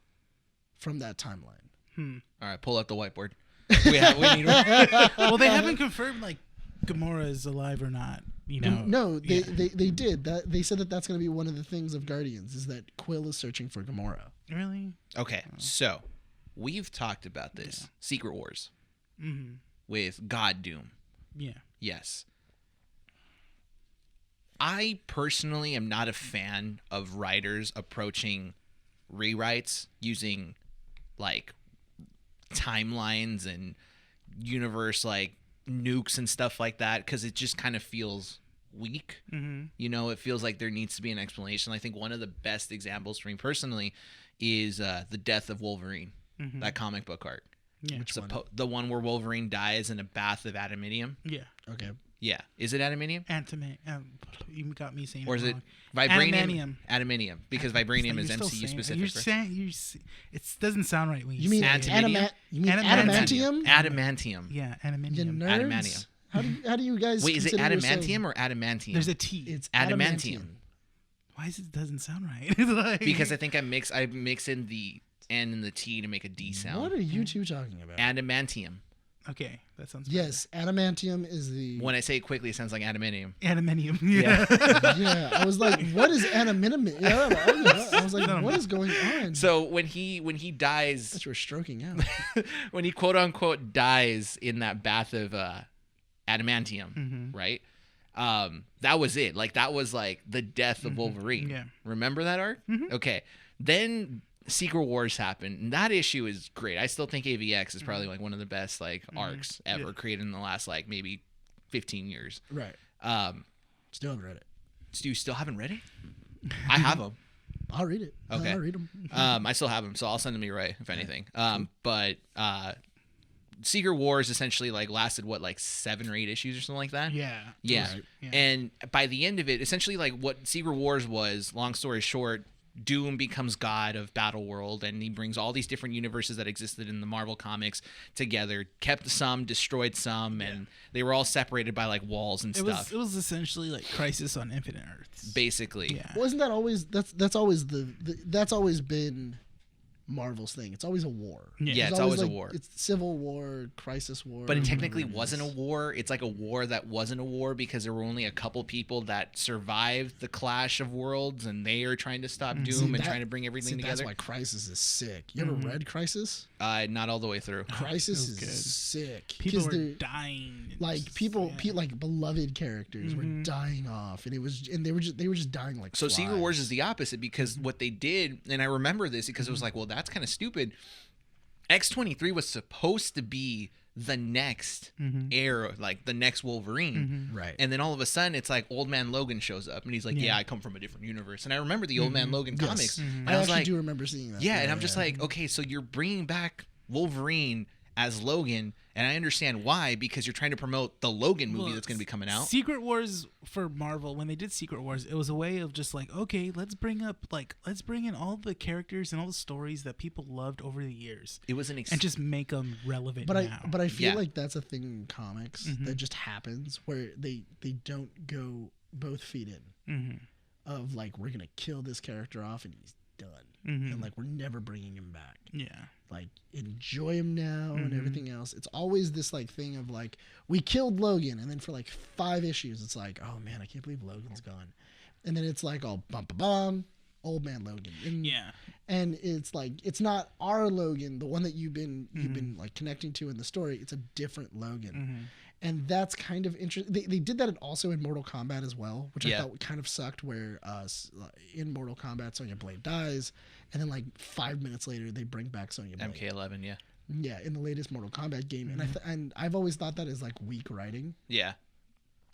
from that timeline. All right, pull out the whiteboard. We need one. Well, they haven't confirmed like Gamora is alive or not. No, they did. They said that that's going to be one of the things of Guardians, is that Quill is searching for Gamora. Really? Okay, so we've talked about this Secret Wars with God Doom. Yeah. Yes. I personally am not a fan of writers approaching rewrites using like timelines and universe like nukes and stuff like that, because it just kind of feels weak. It feels like there needs to be an explanation. I think one of the best examples for me personally is the death of Wolverine, that comic book arc. Yeah. Which one? The one where Wolverine dies in a bath of adamantium. Yeah. Okay. Yeah. Is it adamantium? You got me saying or is it wrong. vibranium? Adamantium, because vibranium is MCU specific. You're saying it doesn't sound right when you mean say it. You mean adamantium? Adamantium. Yeah, You adamantium. nerds? Adamantium. How do you guys? Wait, is it consider adamantium yourself- or adamantium? There's a T. It's adamantium. Why doesn't sound right? Because I think I mix in the N and the T to make a D sound. What are you two talking about? Adamantium. Okay, that sounds better. Yes, adamantium is the. When I say it quickly, it sounds like adamantium. Adamantium. Yeah. Yeah, I was like, what is adamantium? Yeah, I was like, what is going on? So when he dies, That's we're stroking out. when he quote unquote dies in that bath of adamantium, right? That was it. Like that was like the death of Wolverine. Yeah. Remember that arc? Okay. Then Secret Wars happened, and that issue is great. I still think AVX is probably like one of the best like arcs ever created in the last like maybe 15 years. Right. Still haven't read it. You still haven't read it? I have them. I'll read it. Okay. I'll read them. I still have them, so I'll send them to you, Ray, if anything. But Secret Wars essentially like lasted like 7 or 8 issues or something like that. Yeah. Right. Yeah. And by the end of it, essentially like what Secret Wars was, long story short, Doom becomes god of Battle World, and he brings all these different universes that existed in the Marvel comics together, kept some, destroyed some, and they were all separated by like walls and stuff. It was essentially like Crisis on Infinite Earths. Basically. Yeah. Wasn't that always? That's always that's always been Marvel's thing. It's always a war. Yeah, it's always a war. It's Civil War, Crisis War. But it technically wasn't a war. It's like a war that wasn't a war because there were only a couple people that survived the clash of worlds, and they are trying to stop Doom and trying to bring everything together. That's why Crisis is sick. You ever read Crisis? Not all the way through. Crisis is sick. People were dying. Like people like beloved characters were dying off, and they were just dying like. So flies. Secret Wars is the opposite because what they did, and I remember this because it was like, well, that's kind of stupid. X-23 was supposed to be the next heir, like the next Wolverine, right? And then all of a sudden, it's like Old Man Logan shows up, and he's like, "Yeah, I come from a different universe." And I remember the Old Man Logan comics. And I was actually like, do remember seeing that. Yeah, and I'm just like, okay, so you're bringing back Wolverine as Logan, and I understand why, because you're trying to promote the Logan movie that's going to be coming out. Secret Wars for Marvel, when they did Secret Wars, it was a way of just like, okay, let's bring in all the characters and all the stories that people loved over the years. It was and just make them relevant now. But I feel like that's a thing in comics that just happens where they don't go both feet in of like, we're going to kill this character off and he's done. And like, we're never bringing him back. Yeah. Like, enjoy him now and everything else. It's always this like thing of like, we killed Logan, and then for like 5 issues it's like, oh man, I can't believe Logan's gone. And then it's like, all bum bum, Old Man Logan. And it's like, it's not our Logan, the one that you've been like connecting to in the story. It's a different Logan. And that's kind of interesting. They did that also in Mortal Kombat as well, which I thought kind of sucked, where in Mortal Kombat, Sonya Blade dies, and then like 5 minutes later, they bring back Sonya Blade. MK11, yeah. Yeah, in the latest Mortal Kombat game. And I've always thought that is like weak writing. Yeah.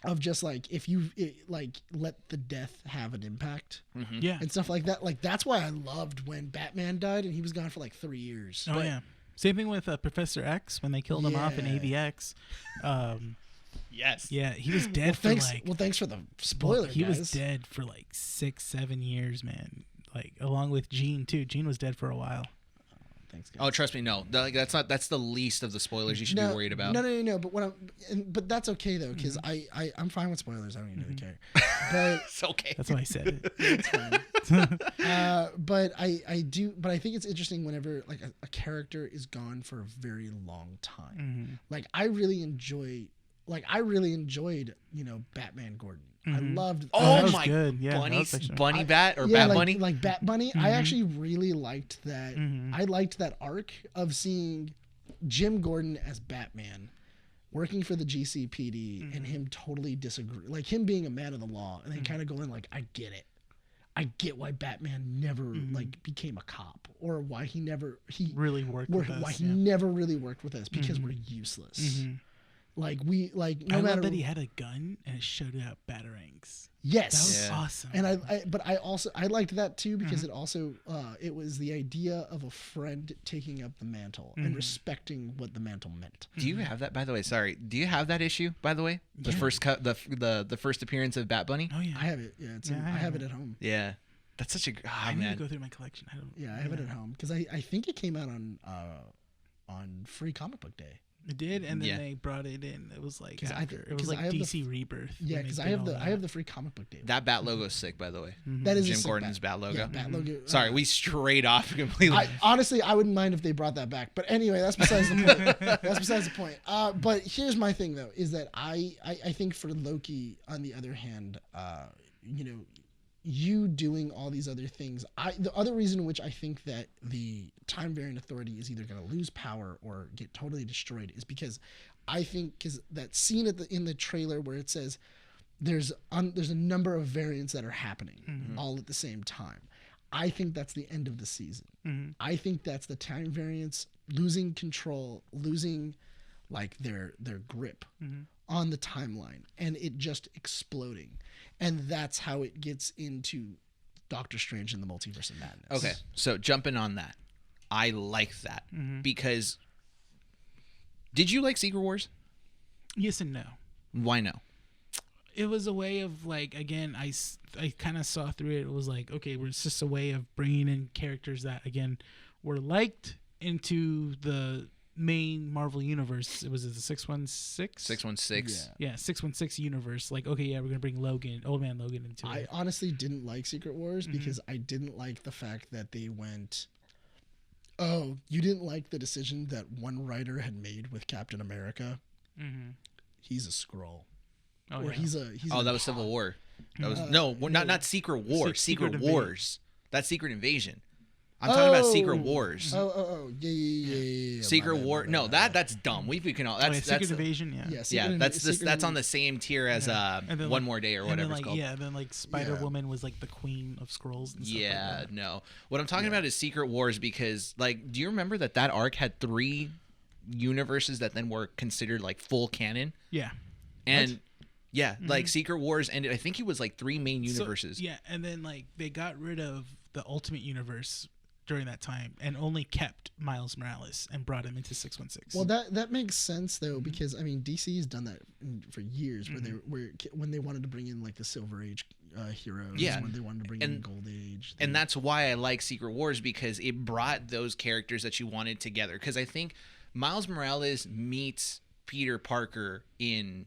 Of just like, if you like let the death have an impact. Yeah. And stuff like that. Like, that's why I loved when Batman died and he was gone for like 3 years. Oh, yeah. Same thing with Professor X when they killed him off in AVX. Yes. Yeah, he was dead for like. Well, thanks for the spoiler. He was dead for like 6-7 years, man. Like, along with Jean too. Jean was dead for a while. Thanks, guys. Oh, trust me, no. That's the least of the spoilers you should be worried about. No. But that's okay though, because I'm fine with spoilers. I don't even really care. But It's okay. That's why I said it. it's fine. But I think it's interesting whenever like a character is gone for a very long time. Like, I really enjoyed, Batman Gordon. I loved. Oh my good. Yeah, Bunny Bat or Bat Bunny? Like Bat Bunny. I actually really liked that. I liked that arc of seeing Jim Gordon as Batman, working for the GCPD, and him totally disagree, like him being a man of the law, and then kind of going like, I get it. I get why Batman never like became a cop, or why he really worked with us. Why he never really worked with us, because we're useless. Like, I love that he had a gun and it showed out batarangs. Yes, that was awesome. And I liked that too, because it also it was the idea of a friend taking up the mantle and respecting what the mantle meant. Do you have that, by the way? Sorry, do you have that issue, by the way? The first cut, the first appearance of Bat Bunny. Oh yeah, I have it. Yeah, I have it at home. Yeah, that's such a. I need to go through my collection. I have it at home because I think it came out on Free Comic Book Day. It did, and then they brought it in. It was like after. It was like DC Rebirth. Yeah, because I have the Free Comic Book Day. That Bat logo's sick, by the way. That is Jim Gordon's Bat logo. Yeah, Bat logo. Sorry, we strayed off completely. Honestly, I wouldn't mind if they brought that back. But anyway, that's besides the point. But here's my thing though, is that I think for Loki, on the other hand, you doing all these other things, the other reason in which I think that the Time Variant Authority is either going to lose power or get totally destroyed is because I think, because that scene in the trailer where it says there's a number of variants that are happening all at the same time. I think that's the end of the season. I think that's the Time Variants losing control, losing like their grip on the timeline, and it just exploding. And that's how it gets into Doctor Strange and the Multiverse of Madness. Okay, so jumping on that, I like that because did you like Secret Wars? Yes and no. Why no? It was a way of like, again, I kind of saw through it. It was like, okay, it's just a way of bringing in characters that again were liked into the main Marvel universe. It was the 616? 616. Yeah, 616 universe. Like, okay, yeah, we're gonna bring Old Man Logan into it. I honestly didn't like Secret Wars because I didn't like the fact that they went Oh, you didn't like the decision that one writer had made with Captain America? Mm-hmm. He's a Skrull. Oh, Or yeah. he's that was Civil War. That was no. not Secret War. Secret Secret Wars. That's Secret Invasion. I'm talking about Secret Wars. Yeah. Secret War. No, that's dumb. We can all. That's Secret Invasion. Yeah. That's on the same tier as One More Day or whatever it's called. Yeah, then like Spider-Woman was like the queen of Skrulls. And stuff like that. No. What I'm talking about is Secret Wars because, like, do you remember that arc had 3 universes that then were considered like full canon? Yeah. And. What? Yeah, like Secret Wars ended. I think it was like 3 main universes. So, yeah, and then like they got rid of the Ultimate Universe during that time and only kept Miles Morales and brought him into 616. Well, that makes sense though, because I mean DC has done that for years, when they wanted to bring in like the Silver Age heroes, when they wanted to bring in Gold Age, and that's why I like Secret Wars, because it brought those characters that you wanted together. Because I think Miles Morales meets Peter Parker in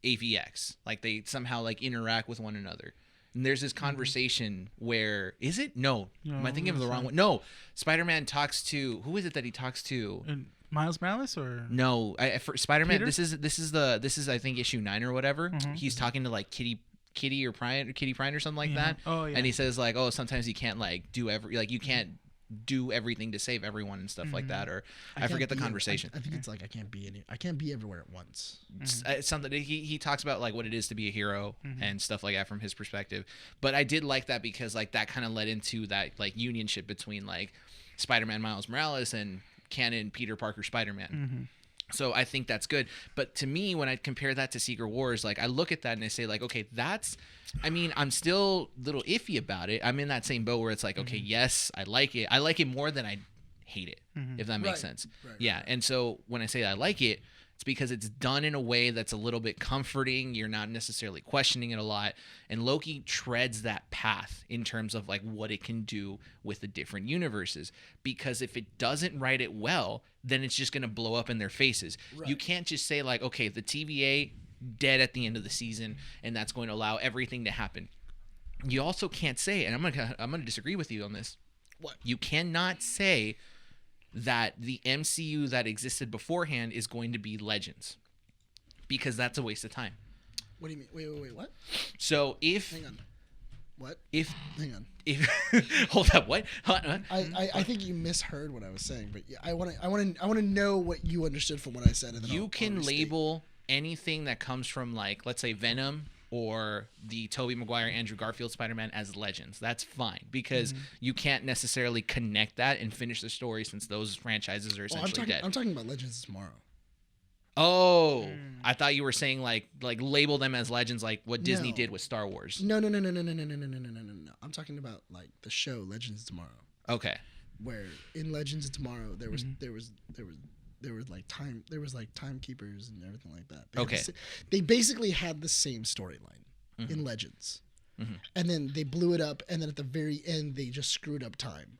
AVX, like they somehow like interact with one another. And there's this conversation where No, am I thinking of the wrong one? No, Spider-Man talks to, who is it that he talks to? Miles Morales or no? For Spider-Man, Peter? this is I think issue 9 or whatever. He's talking to like Kitty or Kitty Pryde or something like that. Oh yeah. And he says like, oh, sometimes you can't like do you can't do everything to save everyone and stuff like that, or I forget the conversation. I think it's like I can't be everywhere at once. It's something he talks about, like what it is to be a hero and stuff like that from his perspective. But I did like that because like that kind of led into that like unionship between like Spider-Man Miles Morales and canon Peter Parker Spider-Man. So I think that's good. But to me, when I compare that to Secret Wars, like I look at that and I say like, okay, I'm still a little iffy about it. I'm in that same boat where it's like, okay, yes, I like it. I like it more than I hate it, if that makes sense. Right. And so when I say I like it, it's because it's done in a way that's a little bit comforting. You're not necessarily questioning it a lot. And Loki treads that path in terms of like what it can do with the different universes. Because if it doesn't write it well, then it's just going to blow up in their faces. Right. You can't just say like, okay, the TVA dead at the end of the season, and that's going to allow everything to happen. You also can't say, and I'm gonna disagree with you on this. What? You cannot say that the MCU that existed beforehand is going to be Legends, because that's a waste of time. What do you mean? Wait, what? So if hang on, what? Hang on. Hold up, what? I think you misheard what I was saying, but yeah, I want to know what you understood from what I said. And then you can label anything that comes from, like, let's say Venom or the Tobey Maguire, Andrew Garfield Spider-Man as Legends. That's fine, because you can't necessarily connect that and finish the story, since those franchises are essentially dead. I'm talking about Legends tomorrow. Oh, I thought you were saying like label them as Legends, like what Disney did with Star Wars. No. I'm talking about like the show Legends Tomorrow. Okay. Where in Legends of Tomorrow there was like timekeepers and everything like that. They basically had the same storyline in Legends. And then they blew it up, and then at the very end they just screwed up time.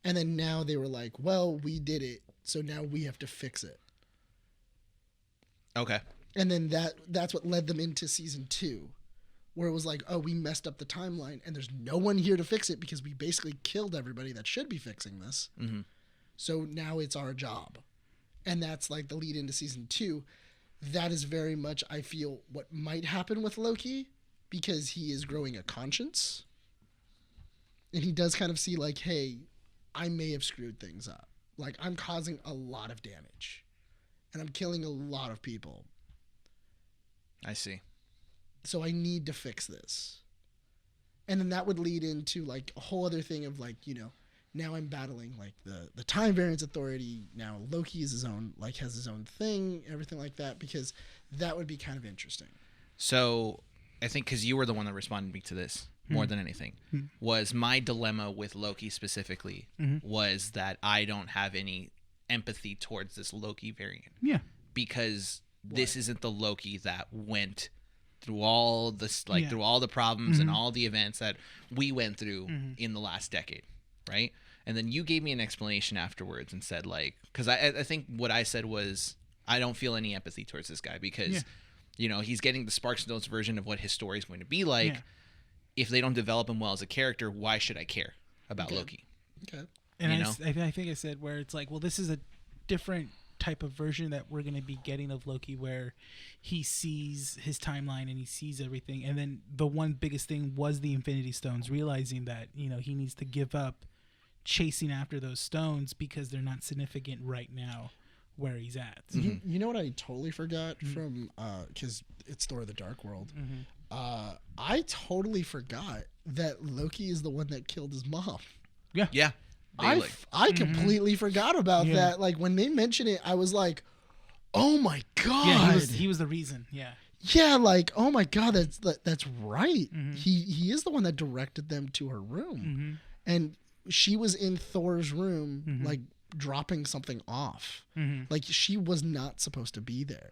And then now they were like, well, we did it, so now we have to fix it. Okay. And then that's what led them into season 2, where it was like, oh, we messed up the timeline, and there's no one here to fix it because we basically killed everybody that should be fixing this. So now it's our job. And that's like the lead into season 2. That is very much, I feel, what might happen with Loki, because he is growing a conscience. And he does kind of see like, hey, I may have screwed things up. Like, I'm causing a lot of damage. And I'm killing a lot of people. I see. So I need to fix this. And then that would lead into like a whole other thing of like, you know, now I'm battling like the Time Variance Authority. Now Loki is has his own thing, everything like that, because that would be kind of interesting. So I think because you were the one that responded me to this more than anything, was my dilemma with Loki specifically was that I don't have any empathy towards this Loki variant. Yeah. Because this isn't the Loki that went through all this, through all the problems and all the events that we went through in the last decade, right? And then you gave me an explanation afterwards and said, like, because I think what I said was, I don't feel any empathy towards this guy because, you know, he's getting the Sparks Notes version of what his story is going to be like. If they don't develop him well as a character, why should I care about Loki? Okay. And you know? I think I said where it's like, well, this is a different type of version that we're going to be getting of Loki, where he sees his timeline and he sees everything. And then the one biggest thing was the Infinity Stones, realizing that, you know, he needs to give up chasing after those stones because they're not significant right now where he's at. You know what I totally forgot from, because it's Thor: The Dark World. I totally forgot that Loki is the one that killed his mom. Yeah. I completely forgot about that. Like when they mentioned it, I was like, "Oh my god!" Yeah, he was the reason. Yeah, like, oh my god, that's right. He is the one that directed them to her room, and she was in Thor's room, like dropping something off. Like she was not supposed to be there.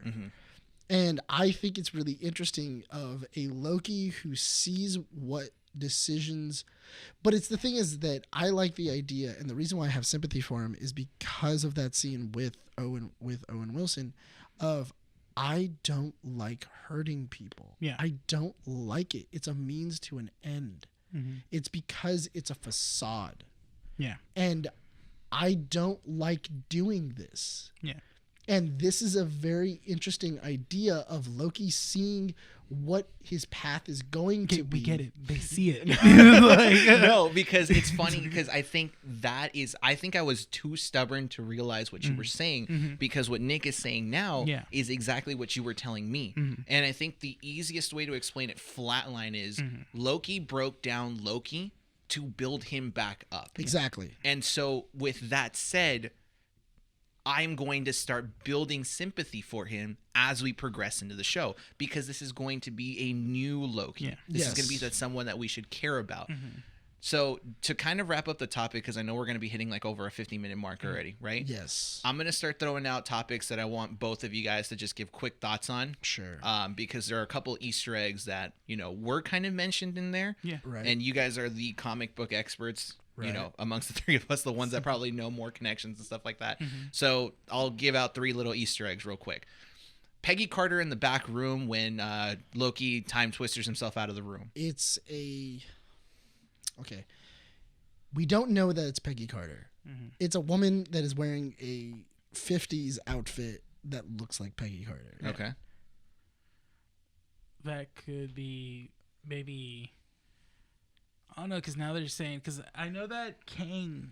And I think it's really interesting of a Loki who sees what decisions, but it's the thing is that I like the idea, and the reason why I have sympathy for him is because of that scene with Owen Wilson of, I don't like hurting people. I don't like it. It's a means to an end. It's because it's a facade. And I don't like doing this. And this is a very interesting idea of Loki seeing what his path is going to be. We get it. They see it. No, because it's funny because I think I was too stubborn to realize what you were saying, because what Nick is saying now is exactly what you were telling me. And I think the easiest way to explain it flatline is Loki broke down Loki to build him back up. Exactly. And so with that said, I'm going to start building sympathy for him as we progress into the show, because this is going to be a new Loki. This is going to be someone that we should care about. So to kind of wrap up the topic, because I know we're going to be hitting like over a 50-minute mark already, right? Yes. I'm going to start throwing out topics that I want both of you guys to just give quick thoughts on. Sure. Because there are a couple Easter eggs that, you know, were kind of mentioned in there. Right. And you guys are the comic book experts. You know, amongst the three of us, the ones that probably know more connections and stuff like that. So I'll give out 3 little Easter eggs real quick. Peggy Carter in the back room when Loki time twisters himself out of the room. Okay. We don't know that it's Peggy Carter. It's a woman that is wearing a 50s outfit that looks like Peggy Carter. Okay. That could be maybe... I don't know, because now they're saying, because I know that Kang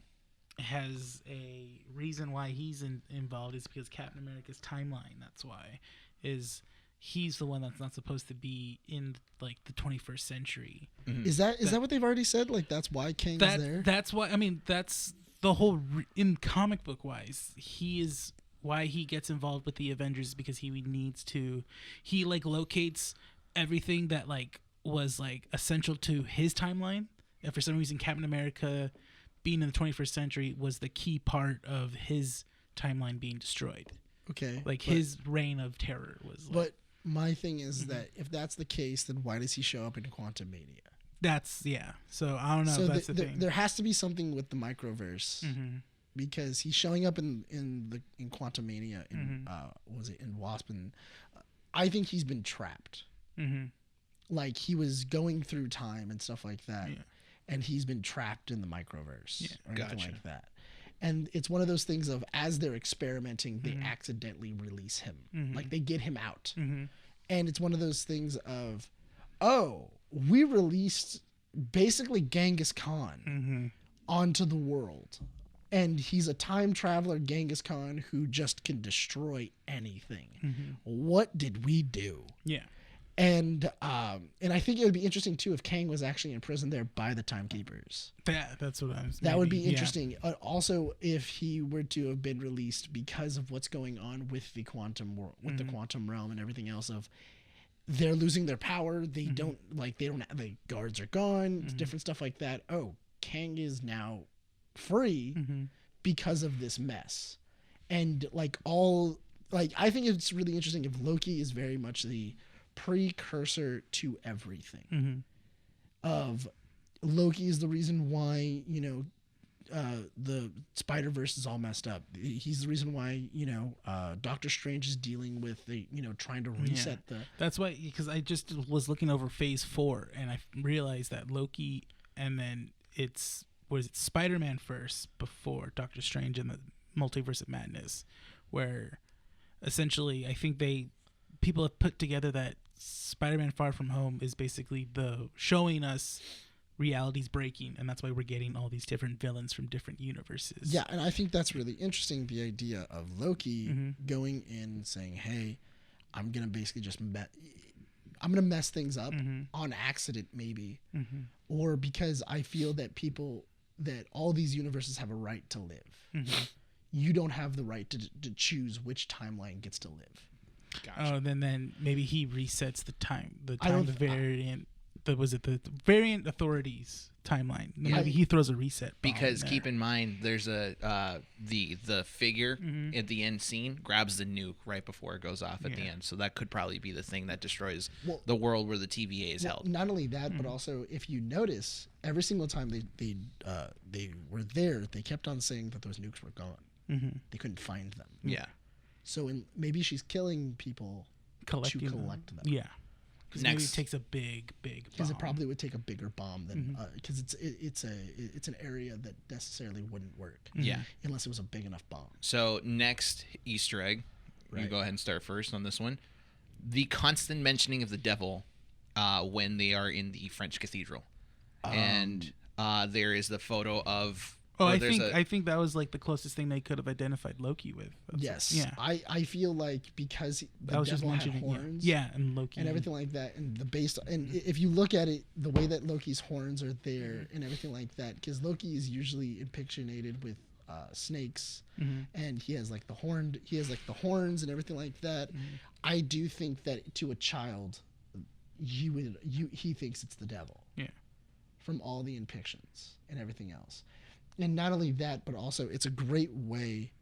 has a reason why he's involved is because Captain America's timeline. That's why is he's the one that's not supposed to be in like the 21st century. Is that what they've already said? Like that's why Kang is there? That's why. I mean, that's the whole in comic book wise. He is why he gets involved with the Avengers, because he needs to. He like locates everything that like was like essential to his timeline, and for some reason Captain America being in the 21st century was the key part of his timeline being destroyed. Okay, like his reign of terror was like, but my thing is that if that's the case, then why does he show up in Quantum Mania? That's so I don't know. So that's the thing. There has to be something with the microverse, because he's showing up in Quantum Mania in was it in Wasp, and I think he's been trapped. Like he was going through time and stuff like that, and he's been trapped in the microverse or anything like that. And it's one of those things of, as they're experimenting, they accidentally release him. Like they get him out. And it's one of those things of, oh, we released basically Genghis Khan onto the world. And he's a time traveler, Genghis Khan, who just can destroy anything. What did we do? And I think it would be interesting too if Kang was actually in prison there by the Timekeepers. That's what I was. That would be interesting. Also, if he were to have been released because of what's going on with the quantum world, with the quantum realm and everything else, of they're losing their power. They don't the guards are gone. Different stuff like that. Oh, Kang is now free because of this mess, and I think it's really interesting if Loki is very much the precursor to everything. Of Loki is the reason why the Spider-Verse is all messed up. He's the reason why Doctor Strange is dealing with trying to reset That's why, because I just was looking over Phase 4 and I realized that Loki, and then it's was it Spider-Man first before Doctor Strange and the Multiverse of Madness, where essentially I think people have put together that Spider-Man Far From Home is basically the showing us reality's breaking, and that's why we're getting all these different villains from different universes. Yeah, and I think that's really interesting, the idea of Loki going in and saying, hey, I'm going to basically just I'm going to mess things up on accident, maybe, or because I feel that that all these universes have a right to live. You don't have the right to choose which timeline gets to live. Gotcha. Oh, then maybe he resets the time variant. The variant authorities timeline? Yeah. Maybe he throws a reset. Because keep in mind, there's the figure at the end scene grabs the nuke right before it goes off at the end. So that could probably be the thing that destroys the world where the TVA is held. Not only that, but also if you notice, every single time they were there, they kept on saying that those nukes were gone. They couldn't find them. Yeah. So maybe she's killing people to collect them. Yeah. Because maybe it takes a big bomb. Because it probably would take a bigger bomb than because it's an area that necessarily wouldn't work. Yeah. Unless it was a big enough bomb. So next Easter egg, you go ahead and start first on this one. The constant mentioning of the devil when they are in the French cathedral, and there is the photo of. Oh, I think that was like the closest thing they could have identified Loki with. Yes. Yeah. I feel like because the devil had horns. Yeah, and Loki. And everything like that. And if you look at it, the way that Loki's horns are there and everything like that, because Loki is usually impictionated with snakes, and he has like the horns and everything like that. I do think that to a child, he thinks it's the devil. Yeah. From all the depictions and everything else. And not only that, but also it's a great way.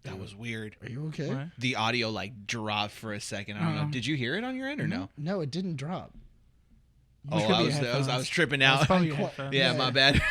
That was weird. Are you okay? What? The audio like dropped for a second. I don't know. Did you hear it on your end or no? No, it didn't drop. I was tripping out. Yeah, my bad.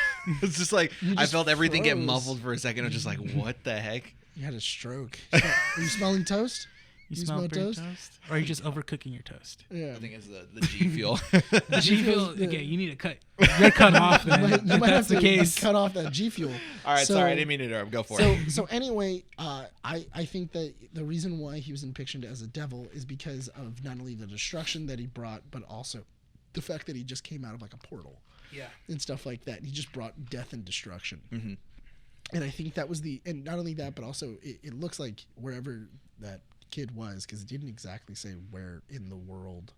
It's just like I felt everything get muffled for a second. I was just like, what the heck? You had a stroke. Are you smelling toast? You smell toast? Or are you just overcooking your toast? Yeah. I think it's the G Fuel. The G Fuel, okay, you need to cut. You're cut off then. You might have to cut off that G Fuel. All right, sorry, I didn't mean to interrupt. Go for it. So anyway, I think that the reason why he was depicted as a devil is because of not only the destruction that he brought, but also the fact that he just came out of like a portal. Yeah. And stuff like that. He just brought death and destruction. And I think that was and not only that, but also it looks like wherever that kid was, because it didn't exactly say where in the world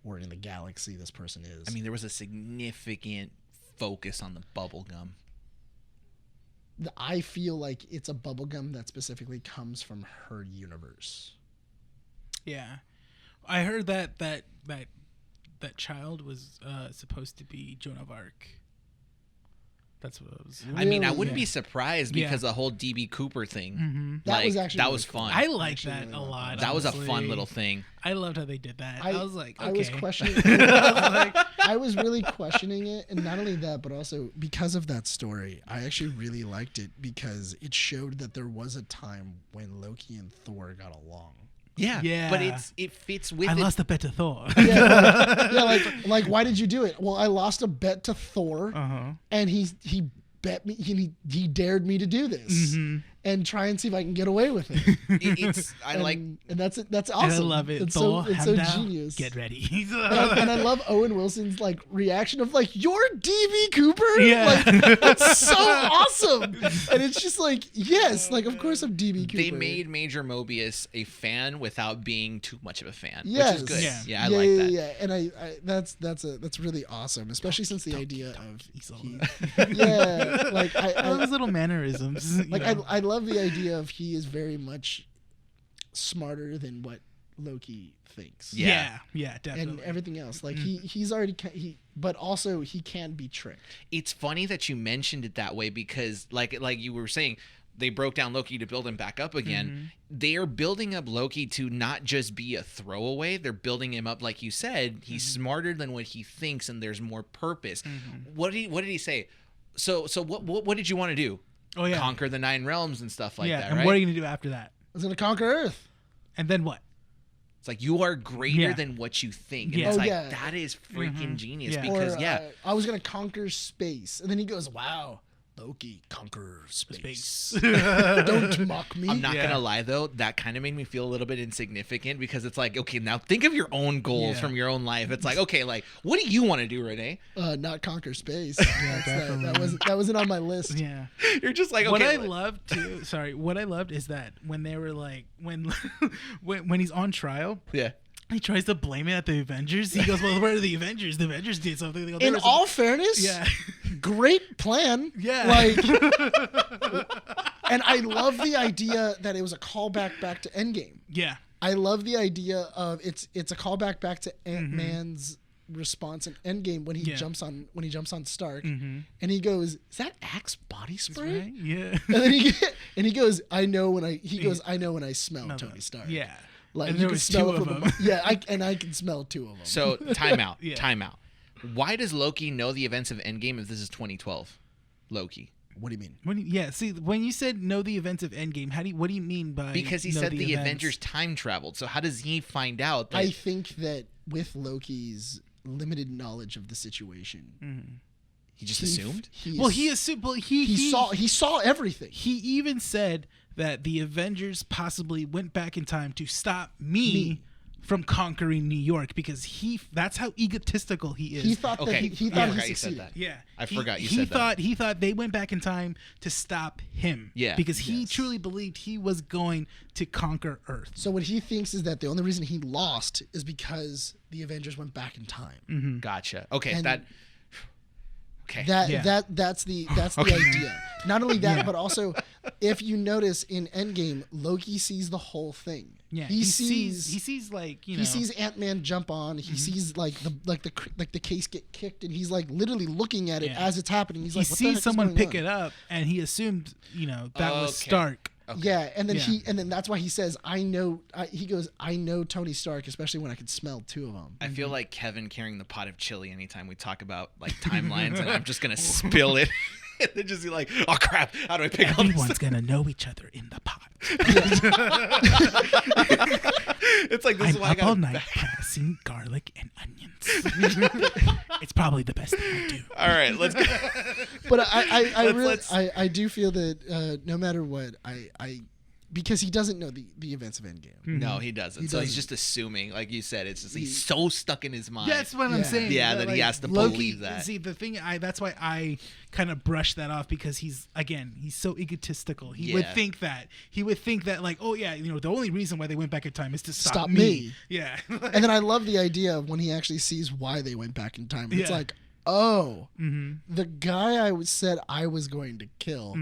or in the galaxy this person is. I mean, there was a significant focus on the bubble gum. I feel like it's a bubble gum that specifically comes from her universe. Yeah, I heard that child was supposed to be Joan of Arc. That's what it was. I mean, I wouldn't be surprised because the whole DB Cooper thing. That was fun. I liked that a lot. That was a fun little thing. I loved how they did that. I was like, okay. I was questioning. I was really questioning it, and not only that, but also because of that story, I actually really liked it because it showed that there was a time when Loki and Thor got along. Yeah, but it fits with. I lost a bet to Thor. Like why did you do it? Well, I lost a bet to Thor, and he bet me. He dared me to do this and try and see if I can get away with it. And that's it. That's awesome. And I love it. It's Thor, so genius. Get ready. and I love Owen Wilson's like reaction of like, "You're DB Cooper." Yeah, like, that's so awesome. And it's just like, yes, like of course I'm DB Cooper. They made Major Mobius a fan without being too much of a fan, yes. which is good. Yeah, I like that. Yeah, and I that's really awesome, especially since the idea of like I those little mannerisms. Like I love the idea of he is very much smarter than what Loki thinks. Yeah, definitely. And everything else, like he's already but also he can be tricked. It's funny that you mentioned it that way because, like you were saying, they broke down Loki to build him back up again. They are building up Loki to not just be a throwaway. They're building him up, like you said. He's smarter than what he thinks, and there's more purpose. What did he say? So what did you want to do? Oh yeah, conquer the 9 realms and stuff like that. And right? what are you gonna do after that? I was gonna conquer Earth. And then what? It's like you are greater than what you think. And Yeah. it's Oh, like yeah. that is freaking genius Yeah. because Or, I was gonna conquer space, and then he goes, "Wow, Loki, conquer space. Don't mock me." I'm not Yeah. gonna lie though, that kind of made me feel a little bit insignificant because it's like, okay, now think of your own goals from your own life. It's like, okay, like what do you want to do, Rene? Not conquer space. definitely. That wasn't on my list. Yeah. You're just like, okay. What I loved too. Sorry. What I loved is that when they were like when he's on trial. Yeah. He tries to blame it at the Avengers. He goes, "Well, where are the Avengers? The Avengers did something." They go, In all fairness, yeah, great plan. Yeah. Like, and I love the idea that it was a callback back to Endgame. yeah, I love the idea of it's a callback back to Ant-Man's response in Endgame when he jumps on Stark, and he goes, "Is that Axe body spray?" right? Yeah, and he goes, "I know when I smell Tony Stark." yeah. Like And you there can was smell two it of from them. yeah, I can smell two of them. So timeout. Yeah. Timeout. Why does Loki know the events of Endgame if this is 2012? Loki. What do you mean? See, when you said know the events of Endgame, what do you mean by Because he know said the the events? Avengers time traveled. So how does he find out that I think that with Loki's limited knowledge of the situation, he just assumed? He assumed. Well, he saw everything. He even said that the Avengers possibly went back in time to stop me from conquering New York because that's how egotistical he is. He thought that Okay. he I thought forgot he you said succeeded. that. Yeah, I forgot you said that. He thought they went back in time to stop him. Yeah. because he truly believed he was going to conquer Earth. So what he thinks is that the only reason he lost is because the Avengers went back in time. Gotcha. Okay, And that. Okay. That's the idea. Not only that, but also if you notice in Endgame, Loki sees the whole thing. Yeah, he sees sees like he sees Ant-Man jump on. He sees like the case get kicked, and he's like literally looking at it as it's happening. He's he like, what the heck sees is someone going pick on? it up, and he assumed that was Okay. Stark. Okay. Yeah, and then Yeah. and then that's why he says, "I know." He goes, "I know Tony Stark, especially when I can smell two of them." I feel like Kevin carrying the pot of chili anytime we talk about like timelines, and I'm just gonna spill it. And then just be like, oh crap! How do I pick up? Everyone's gonna know each other in the pot. It's like this is I'm why I up got all night passing garlic and onions. It's probably the best thing I do. All right, let's go. But I really let's- I do feel that no matter what, I because he doesn't know the events of Endgame. No, he doesn't. He So he's doesn't. just assuming, like you said, it's just he's so stuck in his mind. That's what I'm Yeah. saying. Yeah, that he has to Loki, believe that. See, the thing, that's why I kind of brushed that off because he's so egotistical. He would Yeah. think that. He would think that, like, oh yeah, the only reason why they went back in time is to stop me. me. Yeah. And then I love the idea of when he actually sees why they went back in time. It's Yeah. like, oh, the guy said I was going to kill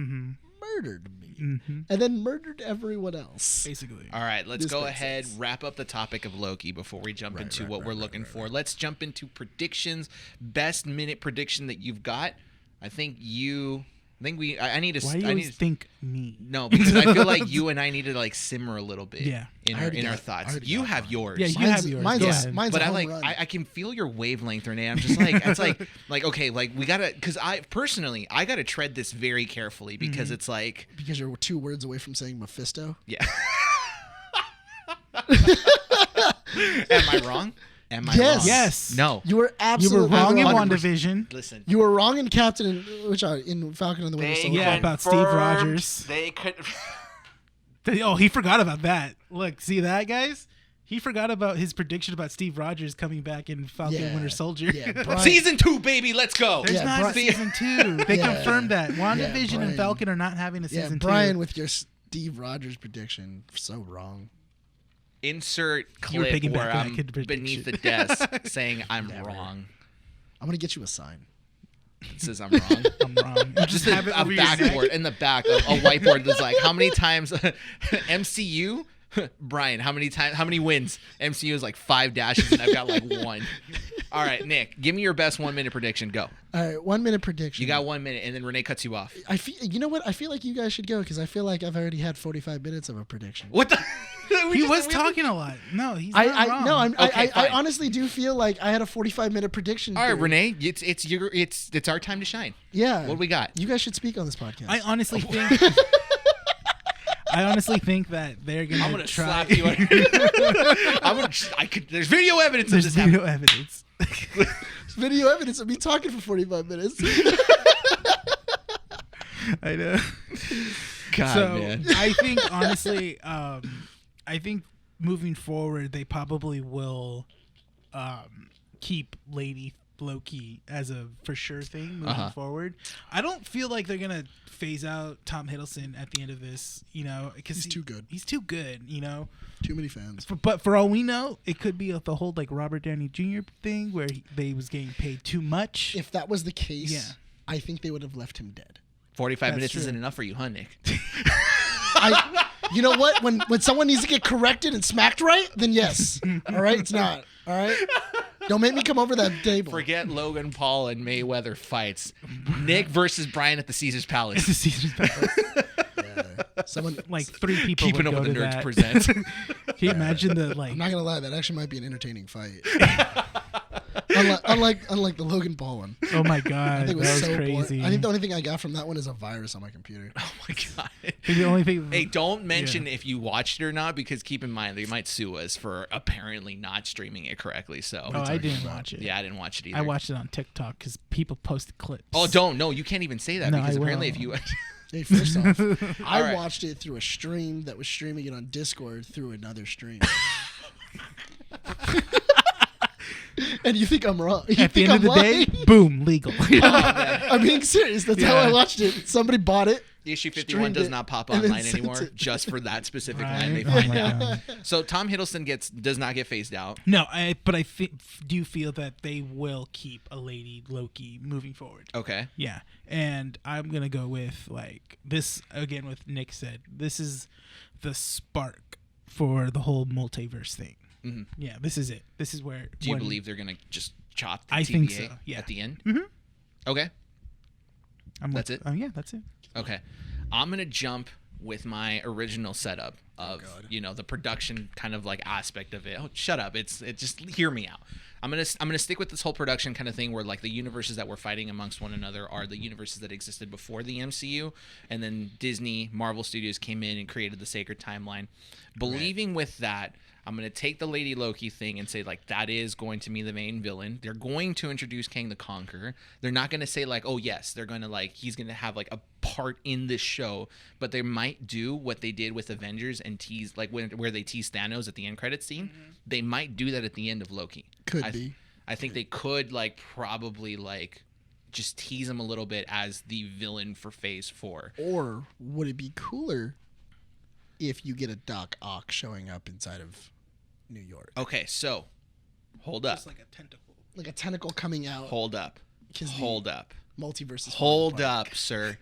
murdered me, and then murdered everyone else. Basically. All right, let's This go makes ahead, sense. wrap up the topic of Loki before we jump into what we're looking for. Let's jump into predictions. Best minute prediction that you've got. I need to. Why do you I need always to, think me? no, because I feel like you and I need to like simmer a little bit. Yeah. In I our already thoughts. already You got have mine. yours. Yeah, you have yours. Mine's Go a, ahead. mine's But a I home like run. I can feel your wavelength, Rene. I'm just like it's like okay, like we gotta because I personally I gotta tread this very carefully because it's like because you're 2 words away from saying Mephisto. yeah. Am I wrong? Am I Yes. wrong? Yes. No. You were You were absolutely wrong in 100%. WandaVision. Listen. You were wrong in in Falcon and the Winter Soldier. Yeah, about Steve Rogers. They could. Oh, he forgot about that. Look, see that, guys? He forgot about his prediction about Steve Rogers coming back in Falcon and Winter Soldier. Yeah, Bryan, Season 2, baby, let's go. There's Yeah, not Bryan- season 2. They Yeah. confirmed that. WandaVision Bryan. and Falcon are not having a yeah, season 2. Bryan with your Steve Rogers prediction, so wrong. Insert You were clip picking where back on I'm that kid beneath the prediction. desk saying I'm wrong. I'm gonna get you a sign. It says I'm wrong. I'm wrong. You Just have a it over your neck. backboard in the back, a whiteboard that's like, how many times MCU? Brian, how many wins? MCU is like 5 dashes, and I've got like 1. All right, Nick, give me your best 1 minute prediction. Go. All right, 1 minute prediction. You got 1 minute, and then Rene cuts you off. I feel. You know what? I feel like you guys should go because I feel like I've already had 45 minutes of a prediction. What the? He was talking a lot. No, he's not wrong. No, Okay, I fine. honestly do feel like I had a 45-minute prediction. All right, dude. Rene, it's our time to shine. Yeah. What do we got? You guys should speak on this podcast. I honestly think I honestly think that they're gonna. I'm gonna try. slap you. There's video evidence of There's this video happening. evidence. Video evidence of me talking for 45 minutes. I know. God, So man. I think honestly, I think moving forward, they probably will keep Lady Loki as a for sure thing moving forward. I don't feel like they're gonna phase out Tom Hiddleston at the end of this, you know, because He's too good. He's too good, you know. Too many fans. But for all we know, it could be the whole like Robert Downey Jr. thing where they was getting paid too much. If that was the case, Yeah. I think they would have left him dead. 45 That's minutes true. isn't enough for you, huh, Nick? You know what? When someone needs to get corrected and smacked right, then yes. All right, it's not. All right. Don't make me come over that table. Forget Logan Paul and Mayweather fights. Nick versus Bryan at the Caesar's Palace. The Caesar's Palace. Someone. Like 3 people Keeping would up go with the to Nerds that. presents. Can you imagine the like? I'm not gonna lie. That actually might be an entertaining fight. unlike the Logan Paul one. Oh my I god, think it that was was so crazy. boring. I think the only thing I got from that one is a virus on my computer. Oh my god. The only thing. Hey, don't mention if you watched it or not, because keep in mind they might sue us for apparently not streaming it correctly. So Oh, I didn't watch it. yeah, I didn't watch it either. I watched it on TikTok because people posted clips. Oh, don't. No, you can't even say that, No, because I apparently will. if you Hey, first off, I All right. watched it through a stream that was streaming it on Discord through another stream. And you think I'm wrong? You At the think end I'm of the lying? day, boom, legal. I'm being serious. That's how I Yeah. watched it. Somebody bought it. Issue 51 streamed does it, not pop and then online sent anymore, it. just for that specific Right? line they Oh find my out. God. So Tom Hiddleston does not get phased out. No, but I do feel that they will keep a Lady Loki moving forward. Okay. Yeah, and I'm gonna go with like this again. With Nick said, this is the spark for the whole multiverse thing. Mhm. Yeah, this is it. This is where. Do you believe they're gonna just chop the I TVA think so, yeah. at the end? Mhm. Okay. I'm That's it? Oh yeah, that's it. Okay. I'm gonna jump with my original setup of the production kind of like aspect of it. Oh, shut up! It just hear me out. I'm gonna stick with this whole production kind of thing where like the universes that we're fighting amongst one another are the universes that existed before the MCU, and then Disney Marvel Studios came in and created the sacred timeline. Believing with that, I'm going to take the Lady Loki thing and say, like, that is going to be the main villain. They're going to introduce Kang the Conqueror. They're not going to say, like, oh, yes, they're going to, like, he's going to have, like, a part in this show. But they might do what they did with Avengers and tease, like, where they tease Thanos at the end credits scene. Mm-hmm. They might do that at the end of Loki. Could be. I think they could, like, probably, like, just tease him a little bit as the villain for Phase 4. Or would it be cooler if you get a Doc Ock showing up inside of New York? Okay, so hold up. Just like a tentacle. Like a tentacle coming out. Hold up. 'Cause the Hold up. Multiverse is Hold falling apart. up, sir.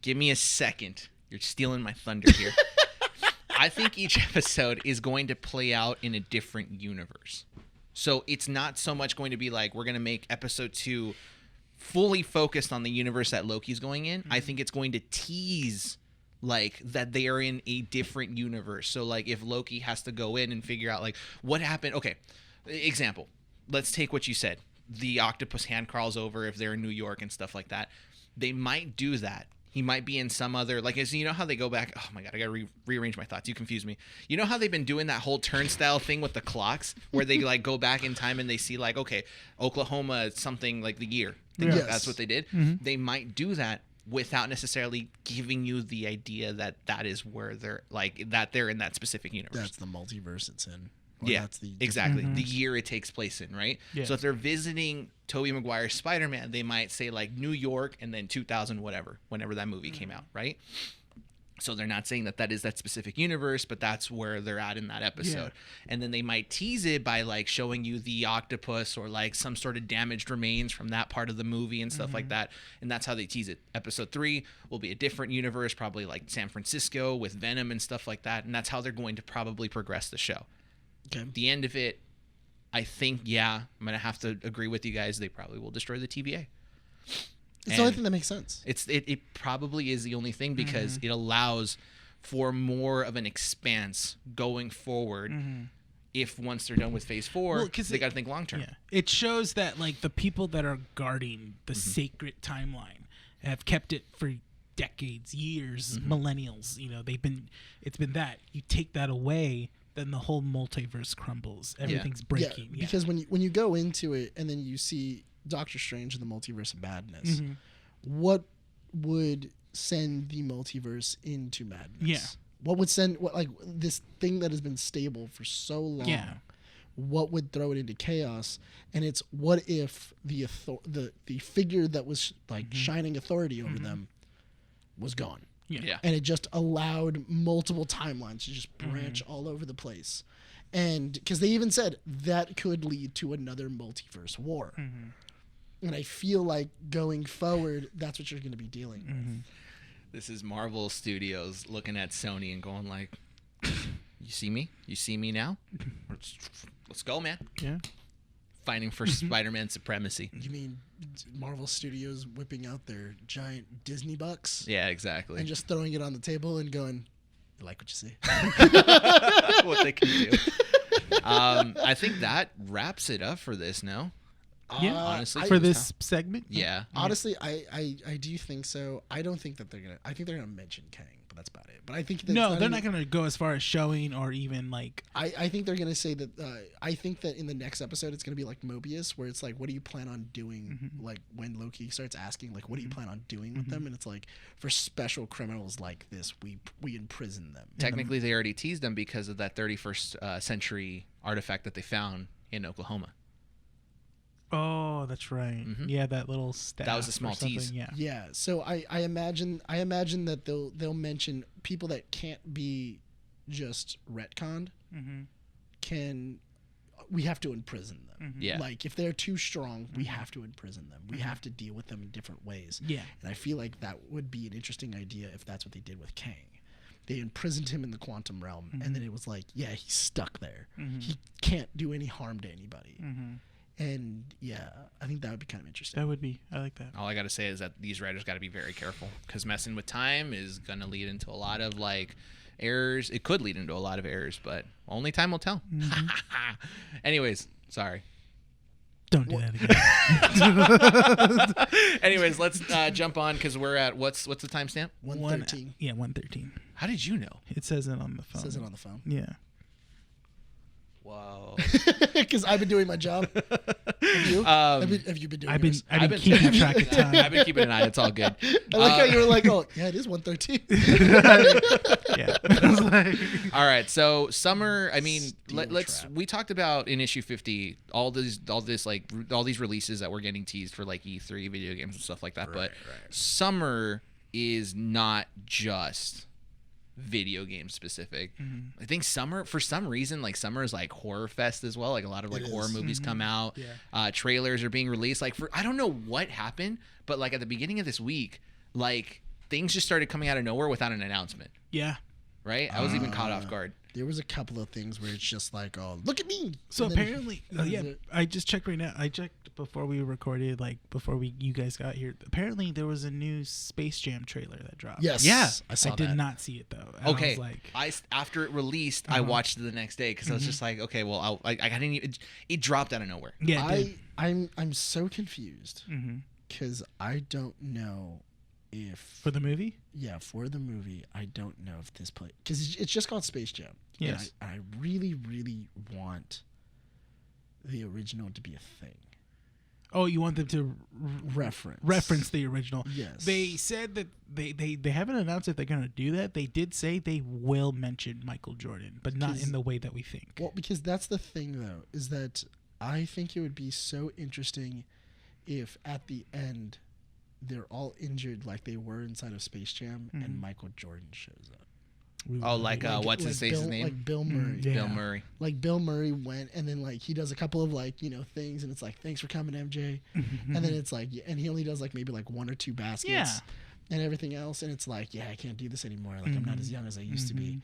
Give me a second. You're stealing my thunder here. I think each episode is going to play out in a different universe. So it's not so much going to be like we're going to make episode 2 fully focused on the universe that Loki's going in. Mm-hmm. I think it's going to tease like that they are in a different universe. So like if Loki has to go in and figure out like what happened. Okay, example. Let's take what you said. The octopus hand crawls over if they're in New York and stuff like that. They might do that. He might be in some other, like, you know how they go back? Oh my God, I gotta rearrange my thoughts. You confuse me. You know how they've been doing that whole turnstile thing with the clocks, where they like go back in time and they see like, okay, Oklahoma something like the year. Yes. That's what they did. Mm-hmm. They might do that without necessarily giving you the idea that that is where they're like that they're in that specific universe. That's the multiverse it's in. Or Yeah, that's the exactly. Mhm. The year it takes place in, right? Yeah. So if they're visiting Tobey Maguire's Spider-Man, they might say like New York and then 2000 whatever, whenever that movie came out, right? So they're not saying that is that specific universe, but that's where they're at in that episode. Yeah. And then they might tease it by like showing you the octopus or like some sort of damaged remains from that part of the movie and stuff like that. And that's how they tease it. Episode 3 will be a different universe, probably like San Francisco with Venom and stuff like that. And that's how they're going to probably progress the show. Okay. The end of it, I think, yeah, I'm gonna have to agree with you guys. They probably will destroy the TVA. It's the only thing that makes sense. It probably is the only thing because it allows for more of an expanse going forward. If once they're done with Phase 4, they got to think long term. Yeah, it shows that like the people that are guarding the sacred timeline have kept it for decades, years, millennials. It's been that. You take that away, then the whole multiverse crumbles. Everything's breaking. Yeah, because when you go into it and then you see Doctor Strange and the Multiverse of Madness, what would send the multiverse into madness? Yeah. What would send this thing that has been stable for so long? Yeah. What would throw it into chaos? And it's what if the figure that was shining authority over them was gone? Yeah. And it just allowed multiple timelines to just branch all over the place. And because they even said that could lead to another multiverse war. And I feel like going forward, that's what you're going to be dealing with. This is Marvel Studios looking at Sony and going like, you see me? You see me now? Let's go, man. Yeah. Fighting for Spider-Man supremacy. You mean Marvel Studios whipping out their giant Disney bucks? Yeah, exactly. And just throwing it on the table and going, you like what you see? What they can do. I think that wraps it up for this, no? Yeah, honestly, for this segment. Yeah. Honestly, I do think so. I don't think that they're gonna. I think they're gonna mention Kang, but that's about it. But I think they're not gonna go as far as showing or even like. I think they're gonna say that. I think that in the next episode it's gonna be like Mobius, where it's like, what do you plan on doing? Like when Loki starts asking, like, what do you plan on doing with them? And it's like, for special criminals like this, we imprison them. Technically, they already teased them because of that 31st century artifact that they found in Oklahoma. Oh, that's right. Yeah, that little staff. That was a small tease. Yeah. Yeah. So I imagine that they'll mention people that can't be just retconned. We have to imprison them. Yeah. Like if they're too strong, we have to imprison them. We have to deal with them in different ways. Yeah. And I feel like that would be an interesting idea if that's what they did with Kang. They imprisoned him in the quantum realm, and then it was like, yeah, he's stuck there. He can't do any harm to anybody. And yeah, I think that would be kind of interesting. That would be. I like that. All I got to say is that these writers got to be very careful because messing with time is going to lead into a lot of like errors. It could lead into a lot of errors, but only time will tell. Anyways, sorry. Don't do that again. Anyways, let's jump on because we're at what's the timestamp? 1:13. Yeah, 1:13. How did you know? It says it on the phone. It says it on the phone. Yeah. Whoa. Because I've been doing my job. Have you? Have you been doing yours? I've been keeping track of time. I've been keeping an eye. It's all good. I like how you were like, oh, yeah, it is 1:13. Yeah. I was like, all right. So summer, I mean, Steel trap. we talked about in issue 50, all these releases that were getting teased for like E3 video games and stuff like that. But summer is not just video game specific. I think summer, for some reason, like summer is like horror fest as well. Like a lot of like horror movies come out. Trailers are being released. Like I don't know what happened, but like at the beginning of this week, like things just started coming out of nowhere without an announcement. yeah. Right? I was even caught off guard. There was a couple of things where it's just like, oh, look at me. So And then- apparently, I just checked right now. I checked before we recorded, like before you guys got here. Apparently, there was a new Space Jam trailer that dropped. Yes. Yeah. I saw I did that. not see it though. And Okay, I was like, after it released, I watched it the next day because I was just like, okay, well, I didn't even, it dropped out of nowhere. yeah, it did. I'm so confused because I don't know if For the movie. for the movie, I don't know if this play because it's just called Space Jam. Yes. And I really, really want the original to be a thing. Oh, you want them to reference the original? Yes. They said that they haven't announced if they're going to do that. They did say they will mention Michael Jordan, but not in the way that we think. Well, because that's the thing, though, is that I think it would be so interesting if at the end they're all injured like they were inside of Space Jam and Michael Jordan shows up. Oh, like what's his face's name? Like Bill Murray. Yeah. Bill Murray. Like Bill Murray went and then like he does a couple of like, things and it's like, thanks for coming, MJ. And then it's like, and he only does like maybe like one or two baskets and everything else. And it's like, yeah, I can't do this anymore. Like I'm not as young as I used to be.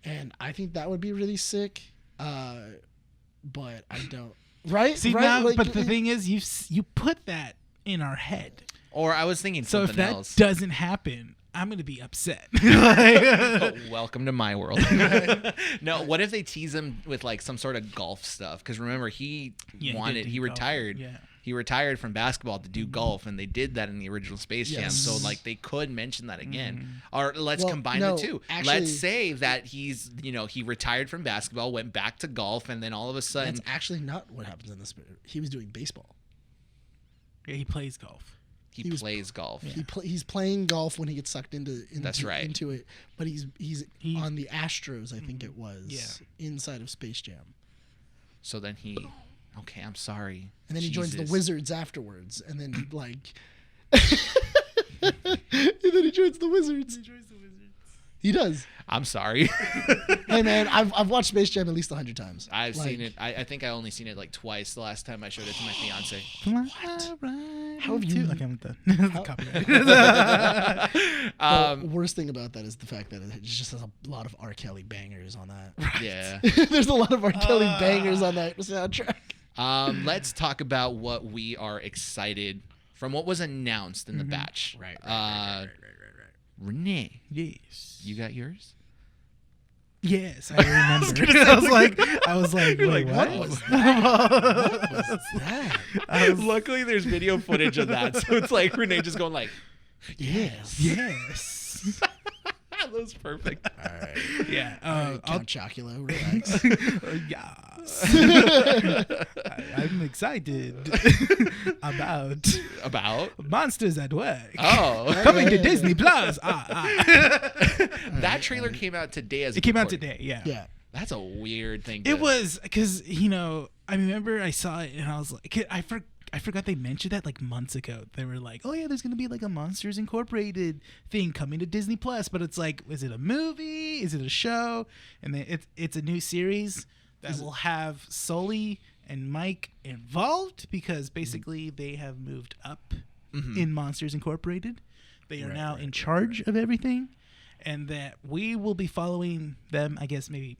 And I think that would be really sick. But I don't. Right? See, right? now, Like, but the thing is, you put that in our head. Or I was thinking So something if that else. doesn't happen, I'm gonna be upset. Oh, welcome to my world. No, what if they tease him with like some sort of golf stuff? Because remember, he Yeah, wanted, did he golf. retired. Yeah. he retired from basketball to do golf, and they did that in the original Space Jam. Yes. So like they could mention that again, or let's Well, combine no, the two. actually- Let's say that he's he retired from basketball, went back to golf, and then all of a sudden That's actually not what happens in this. He was doing baseball. Yeah, he plays golf. he he was- plays golf. He's playing golf when he gets sucked into That's right. into it. But he's He- on the Astros, I think it was. Yeah. Inside of Space Jam. So then he, okay, I'm sorry. And then he joins the Jesus. Wizards afterwards, and then like, and then he joins the Wizards. He does. I'm sorry. Hey man, I've watched Space Jam at least 100 times. I've seen it. I think I only seen it like twice. The last time I showed it to my fiance. How have you- Okay, I'm done. Copyright. The worst thing about that is the fact that it just has a lot of R. Kelly bangers on that. Yeah. There's a lot of R. Kelly bangers on that soundtrack. Let's talk about what we are excited from what was announced in the batch. Right. Rene, Yes. you got yours? Yes, I remember. I was like, wait, what? What was that? Luckily, there's video footage of that, so it's like Rene just going like, Yes. Yes. that was perfect. All right. Yeah. Count Chocula, relax. Yes. I'm excited about Monsters at Work. Oh. Coming to Disney Plus. That trailer came out today as It came out today, yeah. Yeah. That's a weird thing. It was because, I remember I saw it and I was like, I forgot they mentioned that like months ago. They were like, oh yeah, there's going to be like a Monsters Incorporated thing coming to Disney Plus. But it's like, is it a movie? Is it a show? And then it's a new series that will have Sully and Mike involved because basically they have moved up in Monsters Incorporated. They are now in charge of everything. And that we will be following them, I guess, maybe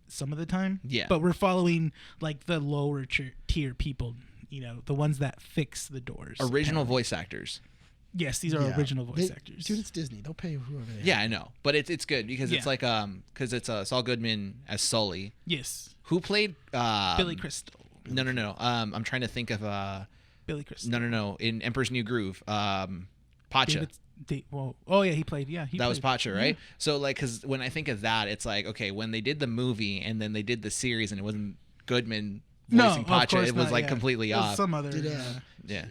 some of the time. Yeah. But we're following like the lower tier people, the ones that fix the doors. original voice actors. Yes, these are Yeah. original voice actors. Dude, it's Disney. They'll pay whoever they Yeah, I know, but it's good because it's Yeah. like because it's Saul Goodman as Sully, Yes. who played Billy Crystal. No. I'm trying to think of Billy Crystal. no in Emperor's New Groove. Pacha. Oh yeah, he played. Yeah, That was Pacha, right? So like, because when I think of that, it's like, okay, when they did the movie and then they did the series and it wasn't Goodman voicing of Pacha, course it was not, like yeah. completely It was off. some other. Did, Yeah,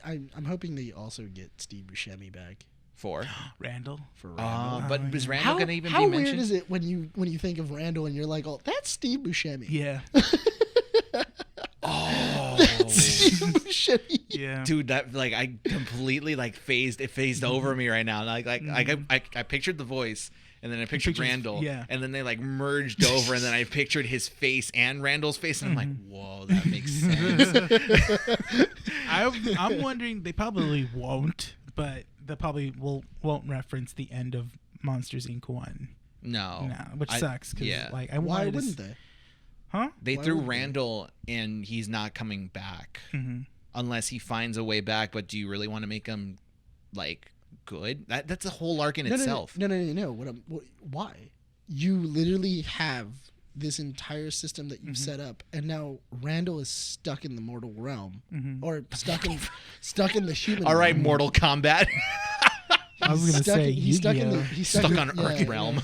I'm hoping they also get Steve Buscemi back for. Randall. for Randall. But is Randall gonna even how be weird mentioned? is it when you think of Randall and you're like, oh, that's Steve Buscemi. Yeah. Oh, Steve Buscemi. Yeah. dude, that like I completely like phased over me right now. Like I pictured the voice. And then I pictured pictured- Randall, yeah. and then they like merged over, and then I pictured his face and Randall's face, and I'm like, whoa, that makes sense. I'm wondering they probably won't, but they probably won't reference the end of Monsters Inc. 1. No, Which sucks. Cause, yeah. like, I Why wanted to wouldn't they? Huh? They Why threw wouldn't they? Randall, and he's not coming back unless he finds a way back. But do you really want to make him like good? That's a whole arc in itself. No. Why? You literally have this entire system that you've set up, and now Randall is stuck in the mortal realm, or stuck in the human. All right, realm. Mortal Kombat, I was gonna say he's stuck in the Yu-Gi-Oh. he's stuck in- on yeah, Earth yeah. realm.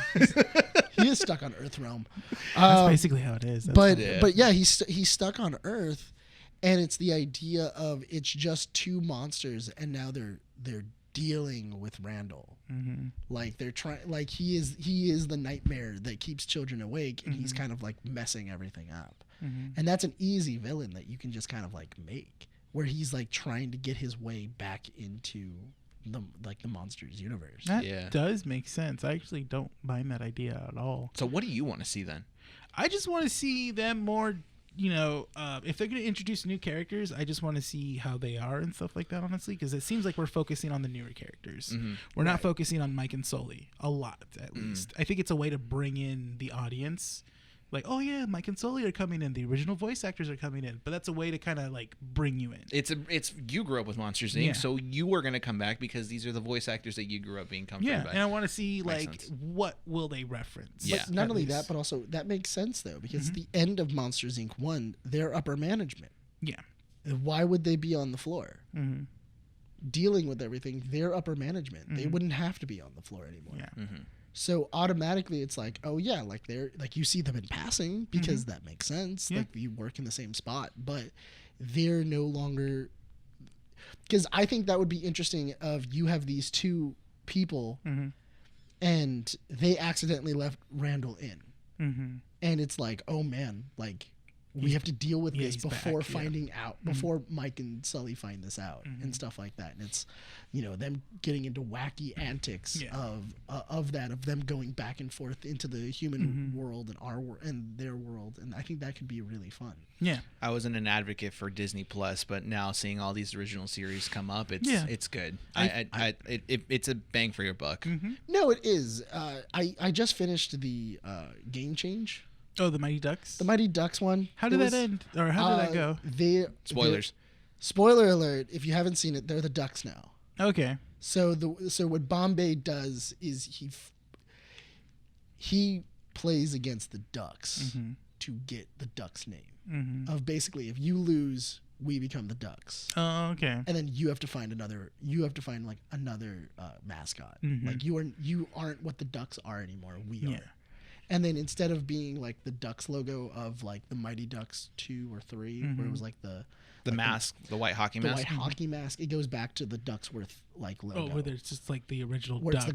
He is stuck on Earth realm. That's basically how it is. But Yeah. but yeah, he's stuck on Earth, and it's the idea of it's just two monsters, and now they're dealing with Randall. Like they're trying, like he is the nightmare that keeps children awake, and he's kind of like messing everything up. And that's an easy villain that you can just kind of like make, where he's like trying to get his way back into the monsters universe. that Yeah. does make sense. I actually don't mind that idea at all. So what do you want to see then? I just want to see them more. If they're going to introduce new characters, I just want to see how they are and stuff like that, honestly, because it seems like we're focusing on the newer characters. We're not focusing on Mike and Sully a lot, at least. I think it's a way to bring in the audience. Like, oh yeah, Mike and Sully are coming in. The original voice actors are coming in. But that's a way to kind of like bring you in. It's you grew up with Monsters Inc., Yeah. so you are gonna come back because these are the voice actors that you grew up being comforted Yeah, by. and I want to see Makes like sense. what will they reference. Yeah. But not at only least. that, but also that makes sense though, because at the end of Monsters Inc. 1, they're upper management. Yeah. Why would they be on the floor? Mm-hmm. Dealing with everything, they're upper management. Mm-hmm. They wouldn't have to be on the floor anymore. Yeah. Mm-hmm. So automatically it's like, oh yeah, like they're like, you see them in passing because that makes sense. Yeah. Like you work in the same spot, but they're no longer, because I think that would be interesting of you have these two people and they accidentally left Randall in. Mm-hmm. And it's like, oh man, like we have to deal with this before back, finding out, before Mike and Sully find this out and stuff like that. And it's, you know, them getting into wacky antics of them going back and forth into the human world and our world and their world. And I think that could be really fun. Yeah. I wasn't an advocate for Disney Plus, but now seeing all these original series come up, it's good. It's a bang for your buck. Mm-hmm. No, it is. I just finished the Game Change. Oh, the Mighty Ducks. The Mighty Ducks one. How did that end, or how did that go? Spoilers. Spoiler alert! If you haven't seen it, they're the Ducks now. Okay. So what Bombay does is he plays against the Ducks to get the Ducks name. Of basically, if you lose, we become the Ducks. Oh, okay. And then you have to find another mascot. Like you aren't what the Ducks are anymore. We are. And then instead of being like the Ducks logo of like the Mighty Ducks 2 or 3, where it was like the mask, the white hockey mask. The white hockey mask. It goes back to the Ducksworth like logo. Oh, where there's just like the original where duck. it's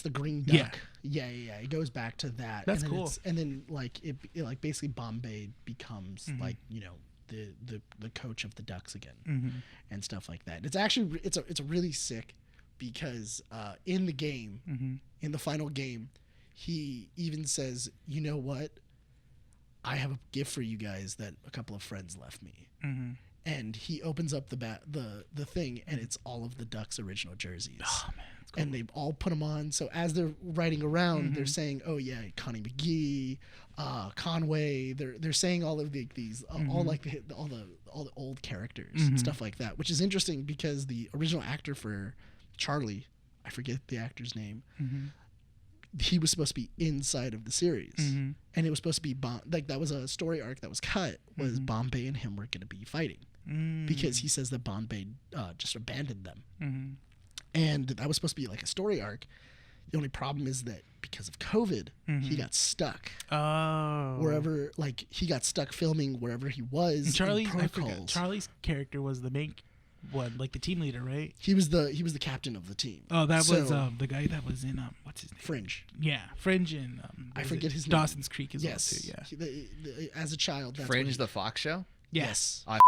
the green duck. Yeah. It goes back to that. That's and then cool. And then like it like basically Bombay becomes like, you know, the coach of the Ducks again and stuff like that. It's actually it's a really sick because in the game, in the final game, he even says, you know what? I have a gift for you guys that a couple of friends left me. And he opens up the thing, and it's all of the Ducks' original jerseys. Oh, man. Cool. And they all put them on. So as they're riding around, they're saying, "Oh yeah, Connie McGee, Conway." They're saying all of these all like all the old characters and stuff like that, which is interesting because the original actor for Charlie, I forget the actor's name. He was supposed to be inside of the series, and it was supposed to be like that was a story arc that was cut. Was Bombay and him were going to be fighting because he says that Bombay just abandoned them, and that was supposed to be like a story arc. The only problem is that because of COVID, he got stuck. Oh, wherever like he got stuck filming wherever he was. And Charlie's in protocols. Charlie's character was the main one, like the team leader, right? He was the captain of the team. Oh, that was the guy that was in what's his name? Fringe. Yeah, Fringe and I forget his name. Dawson's Creek as yes. well too. Yeah. As a child, that's Fringe, the Fox show. Yes. Oh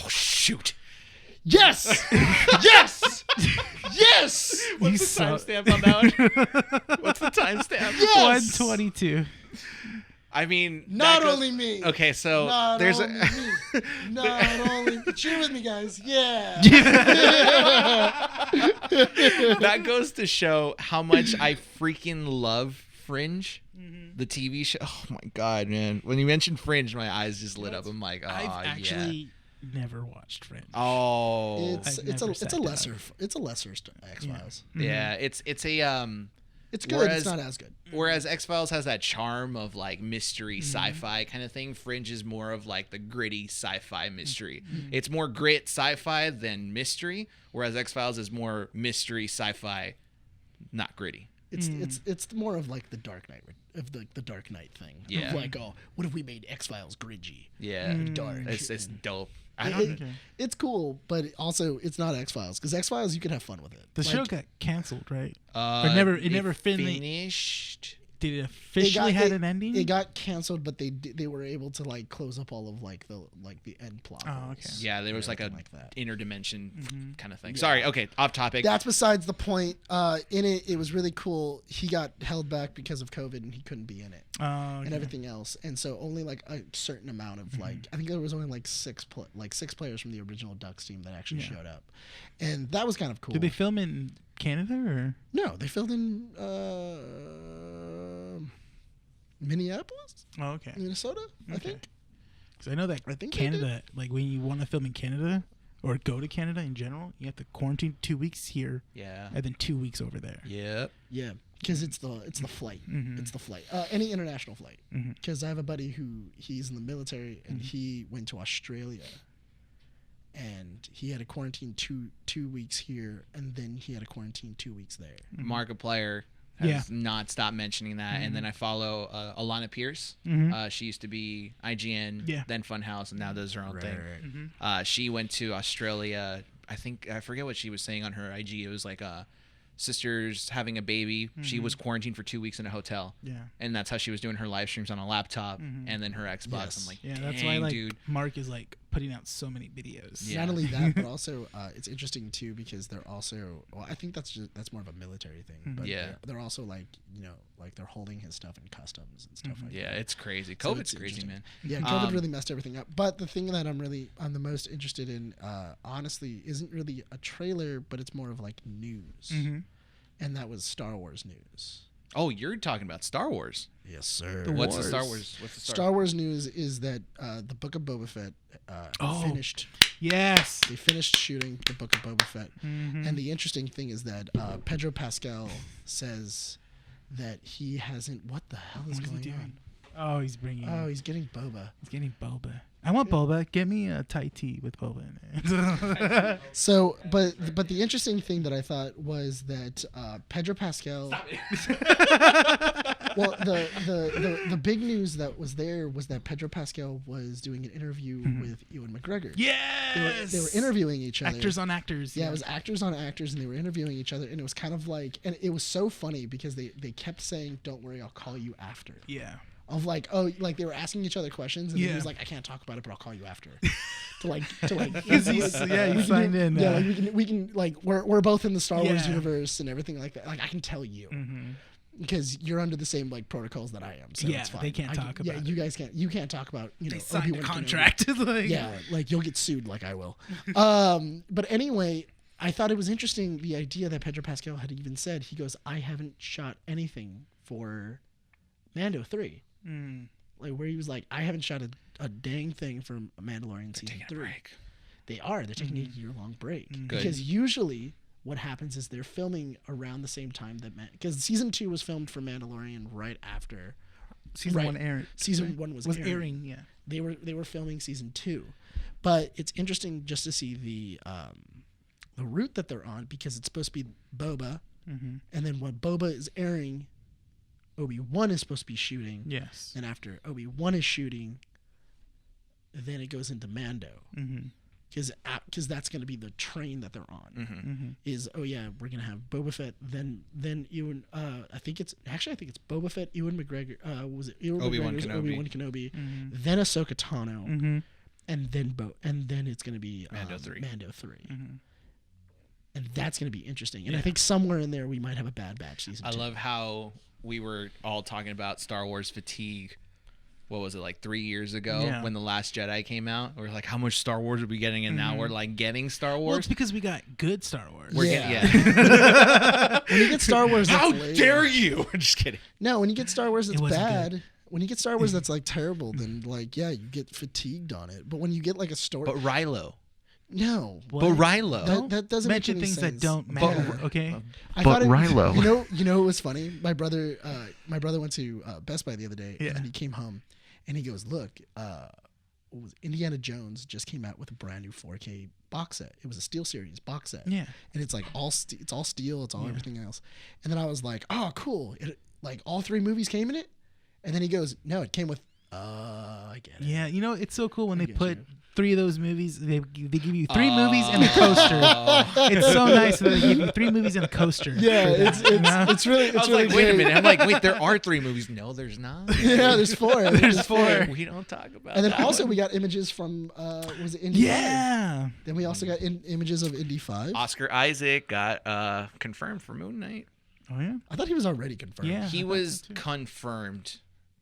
shoot. Yes. Yes. Yes. What's the timestamp on that one? What's the timestamp? Yes. 122. I mean, not only me. Okay, so not there's only me. Not only cheer with me, guys. Yeah. That goes to show how much I freaking love Fringe, the TV show. Oh my god, man! When you mentioned Fringe, my eyes just lit up. I'm like, oh I've actually never watched Fringe. Oh, it's a lesser X-Files. Yeah, it's a It's good. Whereas, it's not as good. Whereas X-Files has that charm of like mystery sci-fi kind of thing. Fringe is more of like the gritty sci-fi mystery. It's more grit sci-fi than mystery, whereas X-Files is more mystery sci-fi, not gritty. It's more of like the Dark Knight the Dark Knight thing. Yeah. Of like, oh, what if we made X-Files gritty? Yeah. Dark. It's dope. It's cool, but also it's not X-Files because X-Files you could have fun with it. The show got canceled, right? It never finished. Did it officially had an ending? It got canceled, but they were able to like close up all of like the end plot. Oh, okay. Yeah, there was like a that. interdimension kind of thing. Yeah. Sorry, okay, off topic. That's besides the point. In it was really cool. He got held back because of COVID and he couldn't be in it. Oh, okay. And everything else. And so only like a certain amount of like I think there was only like six players from the original Ducks team that actually showed up. And that was kind of cool. Did they film in Canada or? No, they filmed in Minneapolis? Oh, okay. Minnesota, Okay. I think. Because I know that Canada, like when you want to film in Canada or go to Canada in general, you have to quarantine 2 weeks here. Yeah. And then 2 weeks over there. Yep. Yeah, because it's the flight. It's the flight. Any international flight. Because I have a buddy he's in the military and he went to Australia and he had a quarantine two weeks here, and then he had a quarantine 2 weeks there. Markiplier has not stopped mentioning that. And then I follow Alana Pierce. She used to be IGN, then Funhouse, and now does her own thing. She went to Australia. I forget what she was saying on her IG. It was like sisters having a baby. She was quarantined for 2 weeks in a hotel. And that's how she was doing her live streams on a laptop and then her Xbox. I'm like, that's why like dude. Mark is like putting out so many videos. Not only that, but also it's interesting too because they're also I think that's more of a military thing. But they're also like like they're holding his stuff in customs and stuff like that. Yeah, it's crazy. COVID's crazy, man. Yeah, COVID really messed everything up. But the thing that I'm the most interested in, honestly, isn't really a trailer, but it's more of like news. And that was Star Wars news. Oh, you're talking about Star Wars. Yes, sir. What's the Star Wars? Star Wars news is that the Book of Boba Fett finished. Yes. They finished shooting the Book of Boba Fett. And the interesting thing is that Pedro Pascal says that he hasn't. What the hell is going on? Oh, he's bringing. Oh, he's getting boba. He's getting boba. I want boba. Get me a Thai tea with boba in it. So, but the interesting thing that I thought was that Pedro Pascal. Well, the big news that was there was that Pedro Pascal was doing an interview with Ewan McGregor. Yes. They were interviewing each other. Actors on actors. Yeah, it was actors on actors, and they were interviewing each other, and it was kind of like, and it was so funny because they kept saying, "Don't worry, I'll call you after." Yeah. Of like, oh, like they were asking each other questions, and he was like, "I can't talk about it, but I'll call you after." to like, he signed in. Yeah, like we can like we're both in the Star Wars universe and everything like that. Like I can tell you because you're under the same like protocols that I am. So it's fine. They can't talk about. Yeah, you guys can't. You can't talk about. They signed a contract. Like you'll get sued, like I will. But anyway. I thought it was interesting the idea that Pedro Pascal had even said. He goes, "I haven't shot anything for Mando 3." Like where he was like, "I haven't shot a dang thing for Mandalorian season 3." Break. They are. They're taking a year-long break because usually what happens is they're filming around the same time that because season 2 was filmed for Mandalorian right after season 1 aired. Season 1 was airing. Yeah, they were filming season 2, but it's interesting just to see the route that they're on because it's supposed to be Boba, and then when Boba is airing, Obi-Wan is supposed to be shooting. Yes. And after Obi-Wan is shooting, then it goes into Mando. Because that's going to be the train that they're on. Is we're going to have Boba Fett, then Ewan. I think it's Boba Fett, Ewan McGregor. Was it Ewan Obi-Wan McGregor's Kenobi. Obi-Wan Kenobi, then Ahsoka Tano, and then it's going to be Mando 3. And that's going to be interesting. And I think somewhere in there we might have a Bad Batch season 2. I love how we were all talking about Star Wars fatigue. What was it, like 3 years ago when The Last Jedi came out? We were like, how much Star Wars are we getting? And now we're like getting Star Wars. Well, it's because we got good Star Wars. When you get Star Wars, how dare you? I'm just kidding. No, when you get Star Wars, that's bad. Good. When you get Star Wars, that's like terrible. Then like you get fatigued on it. But when you get like a story, but Rilo. No, what? But Rilo. That doesn't mention make any things sense. that don't matter. Okay. But Rilo. You know, it was funny. My brother went to Best Buy the other day, and then he came home, and he goes, "Look, Indiana Jones just came out with a brand new 4K box set. It was a SteelSeries box set. Yeah, and it's like it's all steel. It's all everything else. And then I was like, oh, cool. Like all 3 movies came in it. And then he goes, no, it came with. I get it. Yeah, you know, it's so cool when they put 3 of those movies. They give you 3 movies and a coaster. It's so nice that they give you 3 movies and a coaster. Yeah, it's really. I was like, wait a minute. I'm like, wait, there are 3 movies. No, there's not. Yeah, there's 4. There's 4. We don't talk about. And then that also one. we got images from was it Indy 5? Yeah. Then we also got images of Indy 5. Oscar Isaac got confirmed for Moon Knight. Oh yeah. I thought he was already confirmed. Yeah. He was confirmed.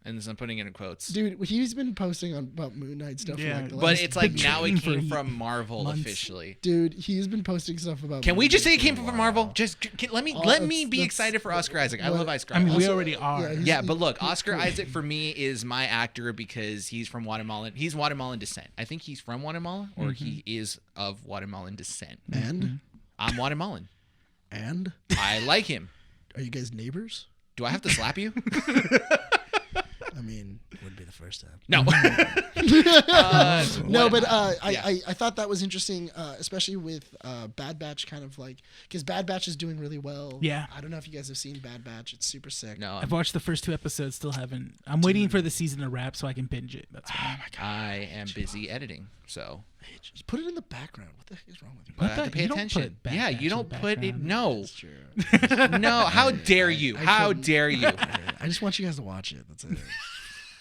And I'm putting it in quotes. Dude, he's been posting about Moon Knight stuff. Yeah, for like the but last it's like been now it training came for from Marvel months. officially. Dude, he's been posting stuff about. Can Moon we just Knight say it came for a from while. Marvel? Just let me be excited for Oscar Isaac. I love Oscar. I mean, we Also, already are. yeah, But look, Oscar Isaac for me is my actor because he's from Guatemalan. He's Guatemalan descent. I think he's from Guatemala or he is of Guatemalan descent. And I'm Guatemalan. and I like him. are you guys neighbors? Do I have to slap you? I mean, would be the first time. No. No, but I thought that was interesting, especially with Bad Batch, kind of like, because Bad Batch is doing really well. Yeah. I don't know if you guys have seen Bad Batch. It's super sick. No. I've watched the first 2 episodes, still haven't. I'm waiting for the season to wrap so I can binge it. That's why. I am busy editing, so. Just put it in the background. What the heck is wrong with you? I have to pay You don't attention. put Bad Yeah, Batch you in don't the put it. background. No. That's true. No. How dare you? How dare you? I just want you guys to watch it. That's it.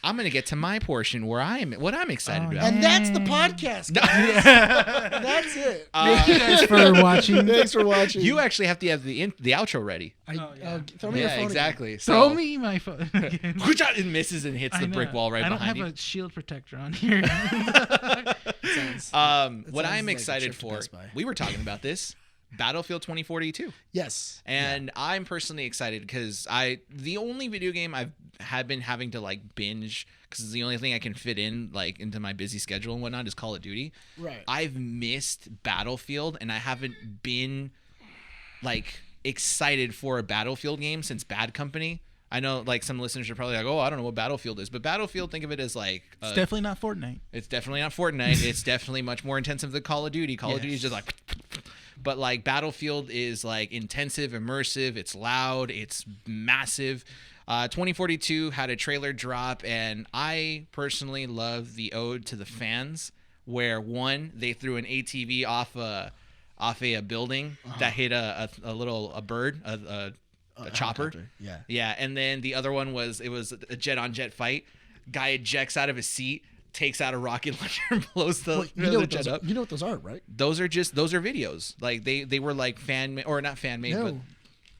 I'm gonna get to my portion where what I'm excited about. And that's the podcast, guys. That's it. Thank you guys for watching. Thanks for watching. You actually have to have the outro ready. Throw me your phone exactly. Throw me my phone. It misses and hits the brick wall right behind you. I don't have a shield protector on here. What I'm excited for, we were talking about this, Battlefield 2042. Yes. And I'm personally excited because the only video game I've been having to like binge, because it's the only thing I can fit in like into my busy schedule and whatnot, is Call of Duty. Right. I've missed Battlefield, and I haven't been like excited for a Battlefield game since Bad Company. I know like some listeners are probably like, oh, I don't know what Battlefield is, but Battlefield, think of it as like It's definitely not Fortnite. It's definitely not Fortnite. It's definitely much more intensive than Call of Duty. Call of Duty is just like, but like Battlefield is like intensive, immersive. It's loud. It's massive. 2042 had a trailer drop, and I personally love the ode to the fans, where one, they threw an ATV off a building that hit a bird, a chopper. Yeah, and then the other one was a jet on jet fight. Guy ejects out of his seat, takes out a rocket launcher, and blows the jet up. You know what those are, right? Those are videos. Like they were like not fan made, but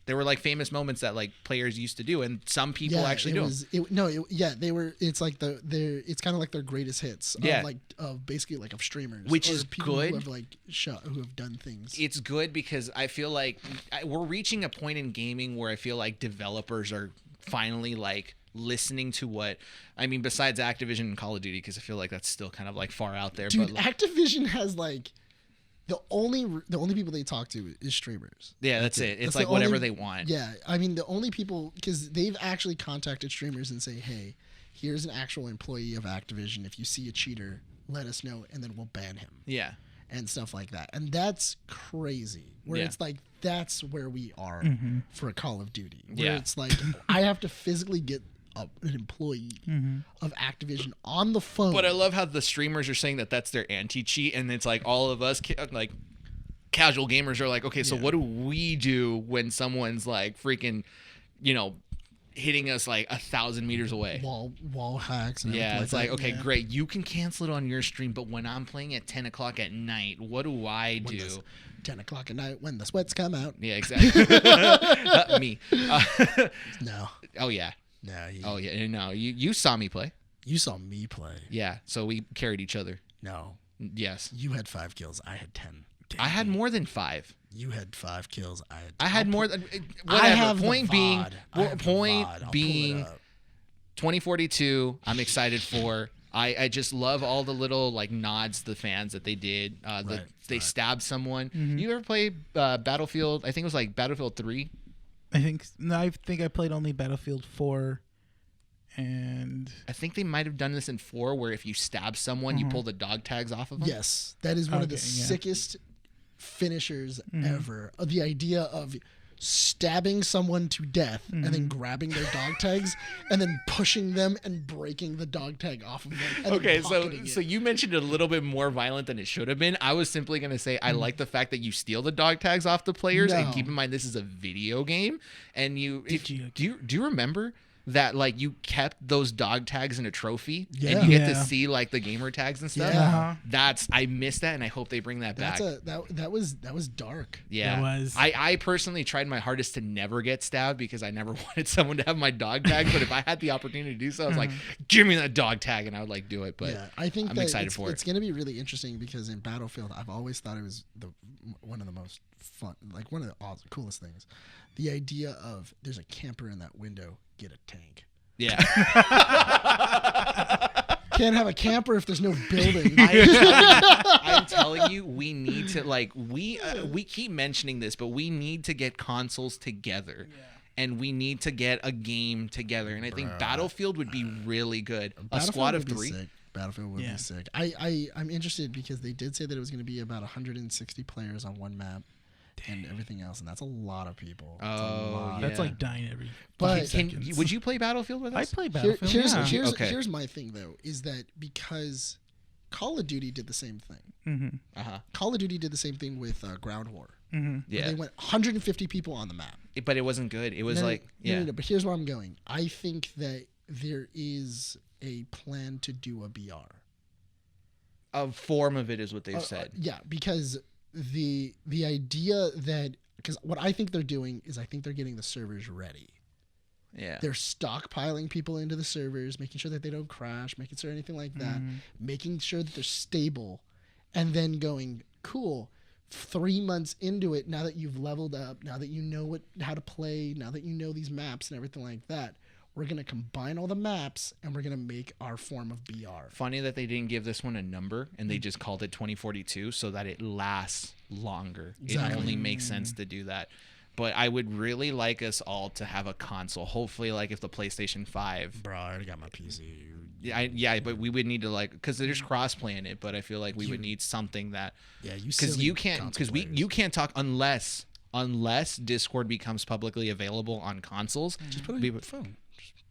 they were like famous moments that like players used to do, and some people actually do. They were. It's like it's kind of like their greatest hits. Of basically like of streamers, which is people good. Who have like who have done things. It's good because I feel like we're reaching a point in gaming where I feel like developers are finally like listening to what I mean. Besides Activision and Call of Duty, because I feel like that's still kind of like far out there. Dude, but Activision has like. The only people they talk to is streamers. Yeah, that's it. It's like whatever they want. Yeah, I mean the only people, because they've actually contacted streamers and say, hey, here's an actual employee of Activision. If you see a cheater, let us know, and then we'll ban him. Yeah. And stuff like that. And that's crazy. Where it's like, that's where we are for a Call of Duty. Where it's like, I have to physically get an employee of Activision on the phone. But I love how the streamers are saying that that's their anti-cheat, and it's like all of us like casual gamers are like, okay, so what do we do when someone's like freaking, hitting us like 1,000 meters away? Wall hacks. And it's like okay, great, you can cancel it on your stream, but when I'm playing at 10 o'clock at night, what do I do? 10 o'clock at night when the sweats come out. Yeah, exactly. Me. No. Oh yeah. No. No. You saw me play. You saw me play. Yeah. So we carried each other. No. Yes. You had 5 kills. I had 10. I had more than 5. You had 5 kills. I had more than. Whatever. I have point the being, VOD. 2042. I'm excited for. I just love all the little like nods to the fans that they did. They stabbed someone. You ever play Battlefield? I think it was like Battlefield 3. I think I played only Battlefield 4, and I think they might have done this in 4, where if you stab someone, you pull the dog tags off of them. Yes, that is one of the sickest finishers ever. The idea of stabbing someone to death and then grabbing their dog tags and then pushing them and breaking the dog tag off of them. And okay, so you mentioned it a little bit more violent than it should have been. I was simply going to say I like the fact that you steal the dog tags off the players, and keep in mind this is a video game, and do you remember that like you kept those dog tags in a trophy and you get to see like the gamer tags and stuff? I miss that, and I hope they bring that back. That was dark. Yeah, it was. I personally tried my hardest to never get stabbed because I never wanted someone to have my dog tag, but if I had the opportunity to do so, I was like, give me that dog tag, and I would like do it. But I think I'm excited for it. It's going to be really interesting because in Battlefield, I've always thought it was one of the most fun, like one of the coolest things. The idea of there's a camper in that window, get a tank. Yeah. Can't have a camper if there's no building. I'm telling you, we need to we keep mentioning this, but we need to get consoles together and we need to get a game together. And I think Battlefield would be really good. A squad of 3. Sick. Battlefield would be sick. I'm interested because they did say that it was going to be about 160 players on one map. And everything else, and that's a lot of people. That's like dying every. But would you play Battlefield with us? I play Battlefield. Here's my thing though, is that because Call of Duty did the same thing. Call of Duty did the same thing with Ground War. Yeah, they went 150 people on the map, but it wasn't good. It was no, but here's where I'm going. I think that there is a plan to do a BR. A form of it is what they've said. Yeah, because the idea that, because what I think they're doing is I think they're getting the servers ready. Yeah, they're stockpiling people into the servers, making sure that they don't crash, making sure anything like that, making sure that they're stable, and then going, cool, 3 months into it, now that you've leveled up, now that you know how to play, now that you know these maps and everything like that, we're going to combine all the maps and we're going to make our form of BR. Funny that they didn't give this one a number and they just called it 2042 so that it lasts longer. Exactly. It only makes sense to do that. But I would really like us all to have a console. Hopefully, like if the PlayStation 5. Bro, I already got my PC. Yeah, but we would need to because there's cross-play in it. But I feel like we would need something that. Yeah, you can't talk unless Discord becomes publicly available on consoles. Just put it on your phone.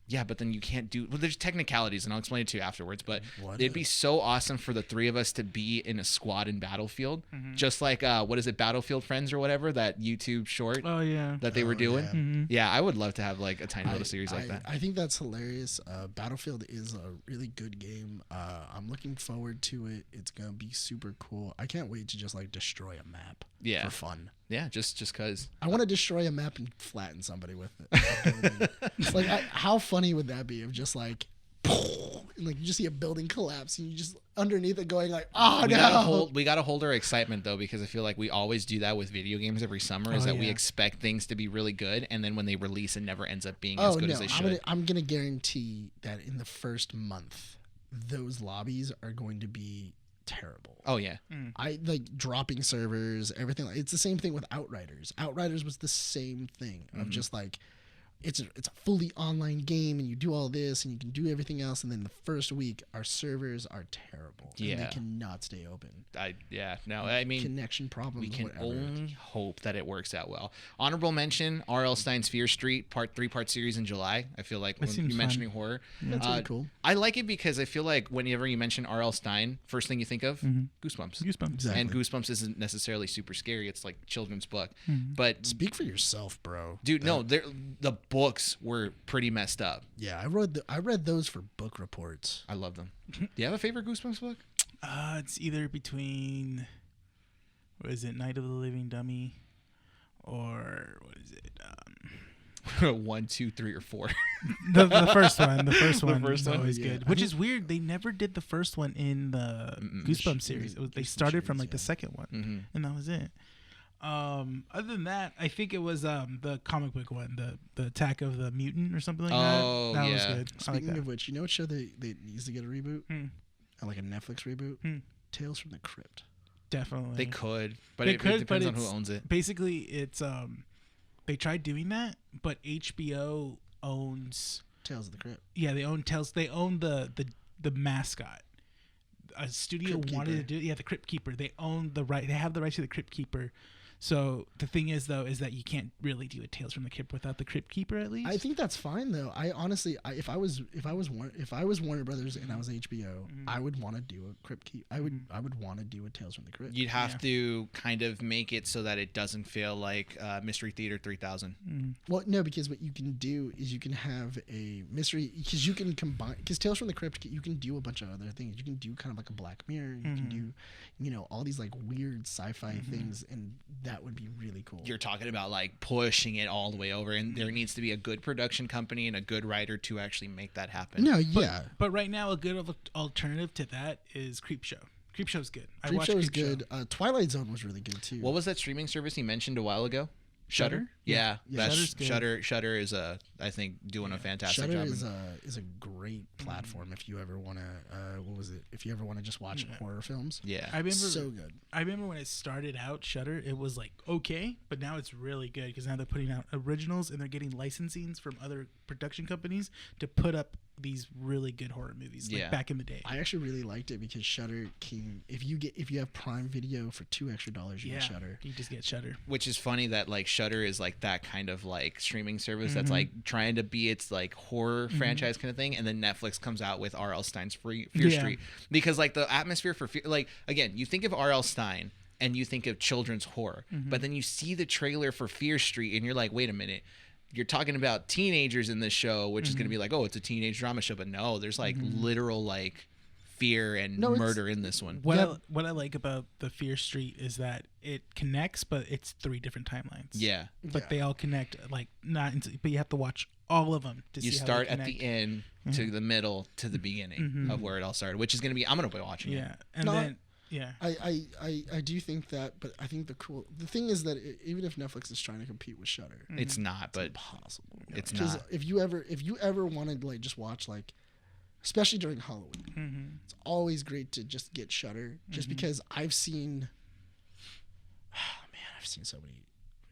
Yeah, but then you can't do. Well, there's technicalities, and I'll explain it to you afterwards. But it'd be so awesome for the 3 of us to be in a squad in Battlefield, just like what is it, Battlefield Friends or whatever, that YouTube short. Oh yeah. That they were doing. Yeah. I would love to have like a tiny little series like that. I think that's hilarious. Battlefield is a really good game. I'm looking forward to it. It's gonna be super cool. I can't wait to just like destroy a map. For fun. Yeah, just because I want to destroy a map and flatten somebody with it. Like, how funny would that be? Of just like, and like you just see a building collapse and you just underneath it going like, oh no. We gotta hold our excitement though, because I feel like we always do that with video games every summer. We expect things to be really good, and then when they release, it never ends up being as good as they should. I'm gonna guarantee that in the first month, those lobbies are going to be terrible. Oh yeah. I like dropping servers, everything. It's the same thing with Outriders. Outriders was the same thing of just like it's a fully online game and you do all this and you can do everything else, and then the first week our servers are terrible. And they cannot stay open. I mean, connection problems. We can only hope that it works out well. Honorable mention: R.L. Stein's Fear Street Part 3 series in July. I feel like when you're mentioning horror, that's really cool. I like it because I feel like whenever you mention R.L. Stein, first thing you think of Goosebumps. Exactly. And Goosebumps isn't necessarily super scary. It's like a children's book. But speak for yourself, bro. Dude, no, the books were pretty messed up. Yeah, I read those for book reports. I love them. Do you have a favorite Goosebumps book? It's either between, what is it, Night of the Living Dummy, or what is it? 1, 2, 3, or 4. the first one. The first one is always good. Which is weird. They never did the first one in the Goosebumps series. They started from like the second one, and that was it. Other than that, I think it was the comic book one, the Attack of the Mutant or something like that. Oh, that was good. Speaking of which, you know what show that needs to get a reboot? Like a Netflix reboot? Tales from the Crypt. Definitely. They could, but it depends on who owns it. Basically, it's they tried doing that, but HBO owns Tales of the Crypt. Yeah, they own Tales. They own the mascot. A studio wanted to do the Crypt Keeper. They own the right. They have the rights to the Crypt Keeper. So the thing is, though, is that you can't really do a Tales from the Crypt without the Crypt Keeper. At least I think that's fine, though. I honestly, if I was Warner Brothers and I was HBO, I would want to do a Crypt Keeper. I would want to do a Tales from the Crypt. You'd have to kind of make it so that it doesn't feel like Mystery Theater 3000. Well, no, because what you can do is you can have a mystery, because you can combine, because Tales from the Crypt, you can do a bunch of other things. You can do kind of like a Black Mirror. You can do, all these like weird sci-fi things, and that would be really cool. You're talking about like pushing it all the way over, and there needs to be a good production company and a good writer to actually make that happen. No, yeah. But right now, a good alternative to that is Creepshow. Creepshow's good. Creepshow is good. Twilight Zone was really good too. What was that streaming service you mentioned a while ago? Shutter? Yeah. That's Shutter's good. Shutter is I think doing a fantastic Shutter job. is a great platform if you ever want to what was it? If you ever want to just watch horror films. Yeah. I remember So good. I remember when it started out, Shutter, it was like okay, but now it's really good because now they're putting out originals and they're getting licensings from other production companies to put up these really good horror movies like back in the day. I actually really liked it because Shutter came if you have Prime Video for $2 extra, you get Shutter. You just get Shutter. Which is funny that like Shutter is like that kind of like streaming service that's like trying to be its like horror franchise kind of thing, and then Netflix comes out with R.L. Stein's Fear Street because like the atmosphere for like again you think of R.L. Stein and you think of children's horror, but then you see the trailer for Fear Street and you're like, wait a minute. You're talking about teenagers in this show, which is going to be like, oh, it's a teenage drama show. But no, there's like literal like fear and murder in this one. What I like about the Fear Street is that it connects, but it's 3 different timelines. Yeah. But they all connect, like but you have to watch all of them to see you how start they at the end to the middle to the beginning of where it all started, which is going to be, I'm going to be watching it. And then... Yeah, I do think that, but I think the thing is that even if Netflix is trying to compete with Shudder, it's not, but impossible. It's not. If you ever wanted to like just watch like, especially during Halloween, it's always great to just get Shudder, just because I've seen so many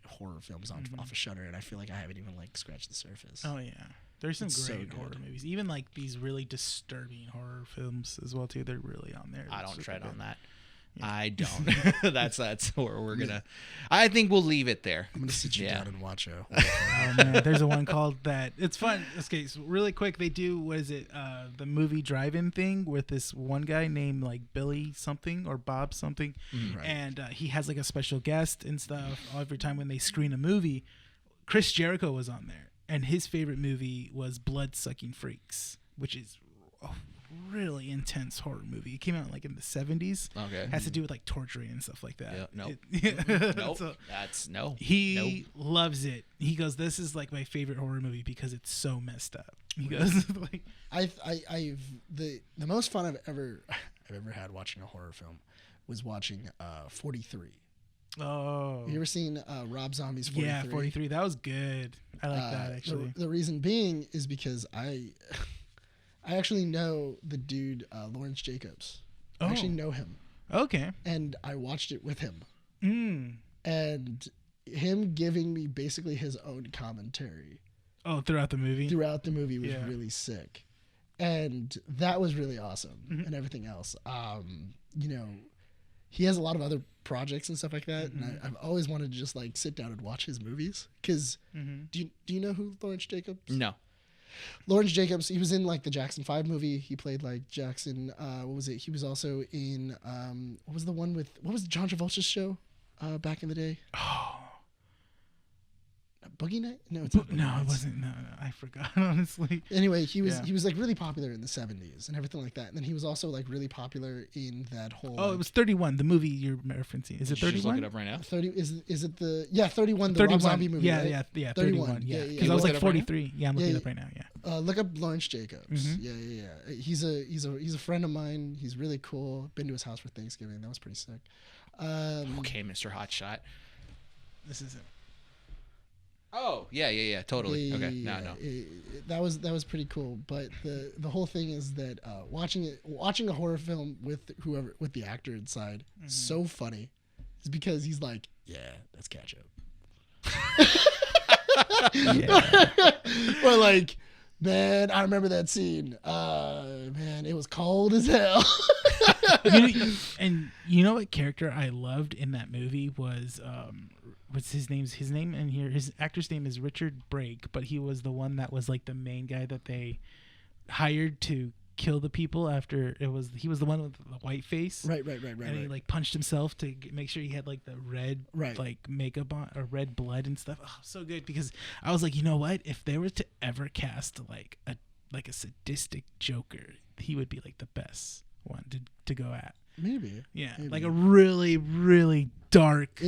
horror films off of Shudder, and I feel like I haven't even like scratched the surface. Oh yeah. There's some It's great so horror good. movies. Even like these really disturbing horror films as well too. They're really on there. I It's don't super tread good. on that. Yeah. I don't. that's where we're gonna. I think we'll leave it there. I'm gonna sit you down and watch a. Oh man, there's a one called that. It's fun. Okay, so really quick, they do what is it? The movie drive-in thing with this one guy named like Billy something or Bob something, Right. and he has like a special guest and stuff every time when they screen a movie. Chris Jericho was on there, and his favorite movie was Blood Sucking Freaks, which is a really intense horror movie. It came out like in the 70s. Okay. Has to do with like torturing and stuff like that. Yeah, nope. So That's no. he loves it. He goes, "This is like my favorite horror movie because it's so messed up." He goes, "Like I've the most fun I've ever had watching a horror film was watching 43. oh, Have you ever seen Rob Zombie's 43? yeah, 43. That was good. I like that actually. The reason being is because I actually know the dude Lawrence Jacobs. I actually know him, Okay. and I watched it with him. Mm. And him giving me basically his own commentary Oh, throughout the movie. was really sick, and that was really awesome. And everything else, he has a lot of other projects and stuff like that, and I've always wanted to just like sit down and watch his movies. Because do you know who Lawrence Jacobs? No. Lawrence Jacobs, he was in like the Jackson 5 movie. He played like Jackson. What was it? He was also in what was John Travolta's show back in the day? Oh. Boogie Night? No, it's not Boogie No, Nights. it wasn't. No, I forgot honestly. Anyway, he was Yeah. like really popular in the 70s and everything like that. And then he was also like really popular in that whole. Oh, it was 31. The movie you're referencing. Is it Just look 31? it up right now. 30. Is it the 31? The 31. Rob Zombie movie. Yeah, right? yeah, 31. 31. Yeah, Yeah, because yeah. I was You looked like it up right now? 43. Yeah, I'm looking Yeah, it up right now. Yeah. Look up Lawrence Jacobs. Yeah. He's a friend of mine. He's really cool. Been to his house for Thanksgiving. That was pretty sick. Okay, Mr. Hotshot. This is it. Oh, yeah, totally. Okay, now I know. That was pretty cool. But the whole thing is that watching a horror film with the actor inside is so funny. It's because he's like, yeah, that's ketchup. Or like, man, I remember that scene. Man, it was cold as hell. And you know what character I loved in that movie was what's his name? His name in here, his actor's name is Richard Brake, but he was the one that was like the main guy that they hired to kill the people after he was the one with the white face. Right. And he like punched himself to make sure he had like the red like makeup on or red blood and stuff. Oh, so good, because I was like, you know what? If they were to ever cast like a sadistic Joker, he would be like the best one to go at. Maybe. Yeah, Maybe. like a really, really dark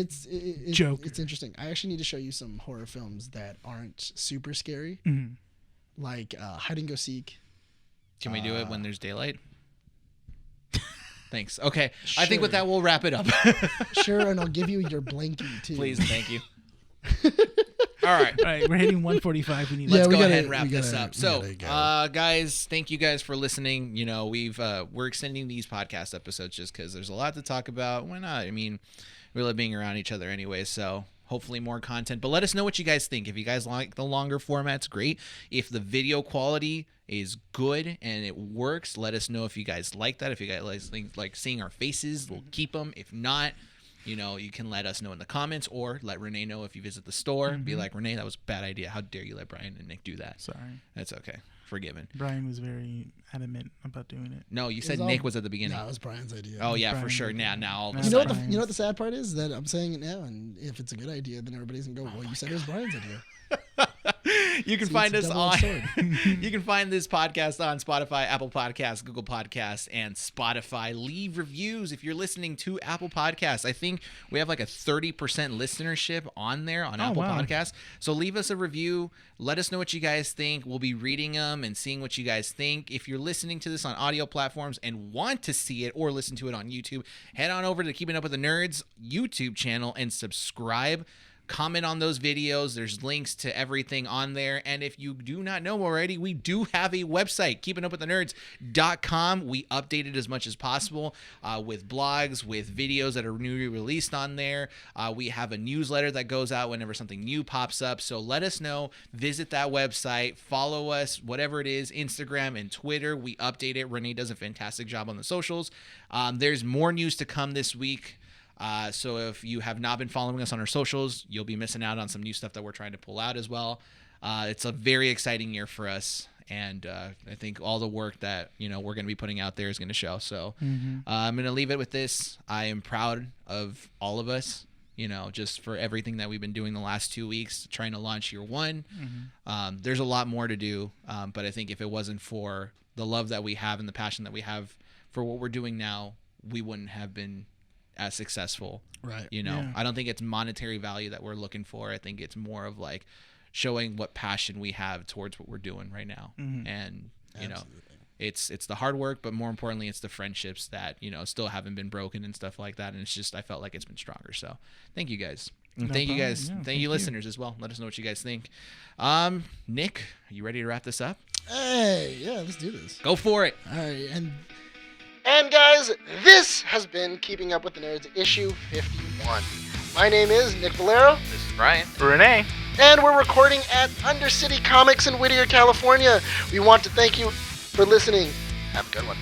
Joker. It's interesting. I actually need to show you some horror films that aren't super scary, like Hide and Go Seek. Can we do it when there's daylight? Thanks. Okay, I think Sure. with that we'll wrap it up. Sure, and I'll give you your blankie too. Please, thank you. All right. All right, we're hitting 1:45. We need. Let's we go gotta- ahead and wrap we this gotta- up. we So, gotta go. guys, thank you guys for listening. You know, we're extending these podcast episodes just because there's a lot to talk about. Why not? I mean, we love being around each other anyway, so hopefully more content. But let us know what you guys think. If you guys like the longer formats, great. If the video quality is good and it works, let us know if you guys like that. If you guys like seeing our faces, we'll keep them. If not, you know, you can let us know in the comments or let Rene know if you visit the store. Be like, Rene, that was a bad idea. How dare you let Bryan and Nick do that? Sorry, That's okay. Forgiven. Brian was very adamant about doing it. No, you said all- Nick was at the beginning. No, it was Brian's idea. Oh, yeah, for Brian sure. did Now, that. now all of a No, You know what? sudden. You know what the sad part is that I'm saying it now, and if it's a good idea, then everybody's gonna go, "Well, you said it was Brian's idea." You can See, find it's us a on. double-edged sword. You can find this podcast on Spotify, Apple Podcasts, Google Podcasts, and Spotify. Leave reviews if you're listening to Apple Podcasts. I think we have like a 30% listenership on there on Apple wow. Podcasts. So leave us a review. Let us know what you guys think. We'll be reading them and seeing what you guys think. If you're listening to this on audio platforms and want to see it or listen to it on YouTube, head on over to Keeping Up with the Nerds YouTube channel and subscribe. Comment on those videos. There's links to everything on there. And if you do not know already, we do have a website, keepingupwiththenerds.com. We update it as much as possible with blogs, with videos that are newly released on there. We have a newsletter that goes out whenever something new pops up. So let us know. Visit that website. Follow us, whatever it is, Instagram and Twitter. We update it. Rene does a fantastic job on the socials. There's more news to come this week. So if you have not been following us on our socials, you'll be missing out on some new stuff that we're trying to pull out as well. It's a very exciting year for us. And I think all the work that, you know, we're going to be putting out there is going to show. So I'm going to leave it with this. I am proud of all of us, you know, just for everything that we've been doing the last 2 weeks, trying to launch year one. There's a lot more to do. But I think if it wasn't for the love that we have and the passion that we have for what we're doing now, we wouldn't have been as successful. Right. You know, Yeah. I don't think it's monetary value that we're looking for. I think it's more of like showing what passion we have towards what we're doing right now. And, you know, it's the hard work, but more importantly, it's the friendships that, you know, still haven't been broken and stuff like that. And it's just, I felt like it's been stronger. So thank you guys. And No thank you problem. guys. Yeah, thank thank you you. listeners as well. Let us know what you guys think. Nick, are you ready to wrap this up? Hey, yeah, let's do this. Go for it. All right, And guys, this has been Keeping Up with the Nerds, issue 51. My name is Nick Valero, This is Bryan. Rene. and we're recording at Undercity Comics in Whittier, California. We want to thank you for listening. Have a good one.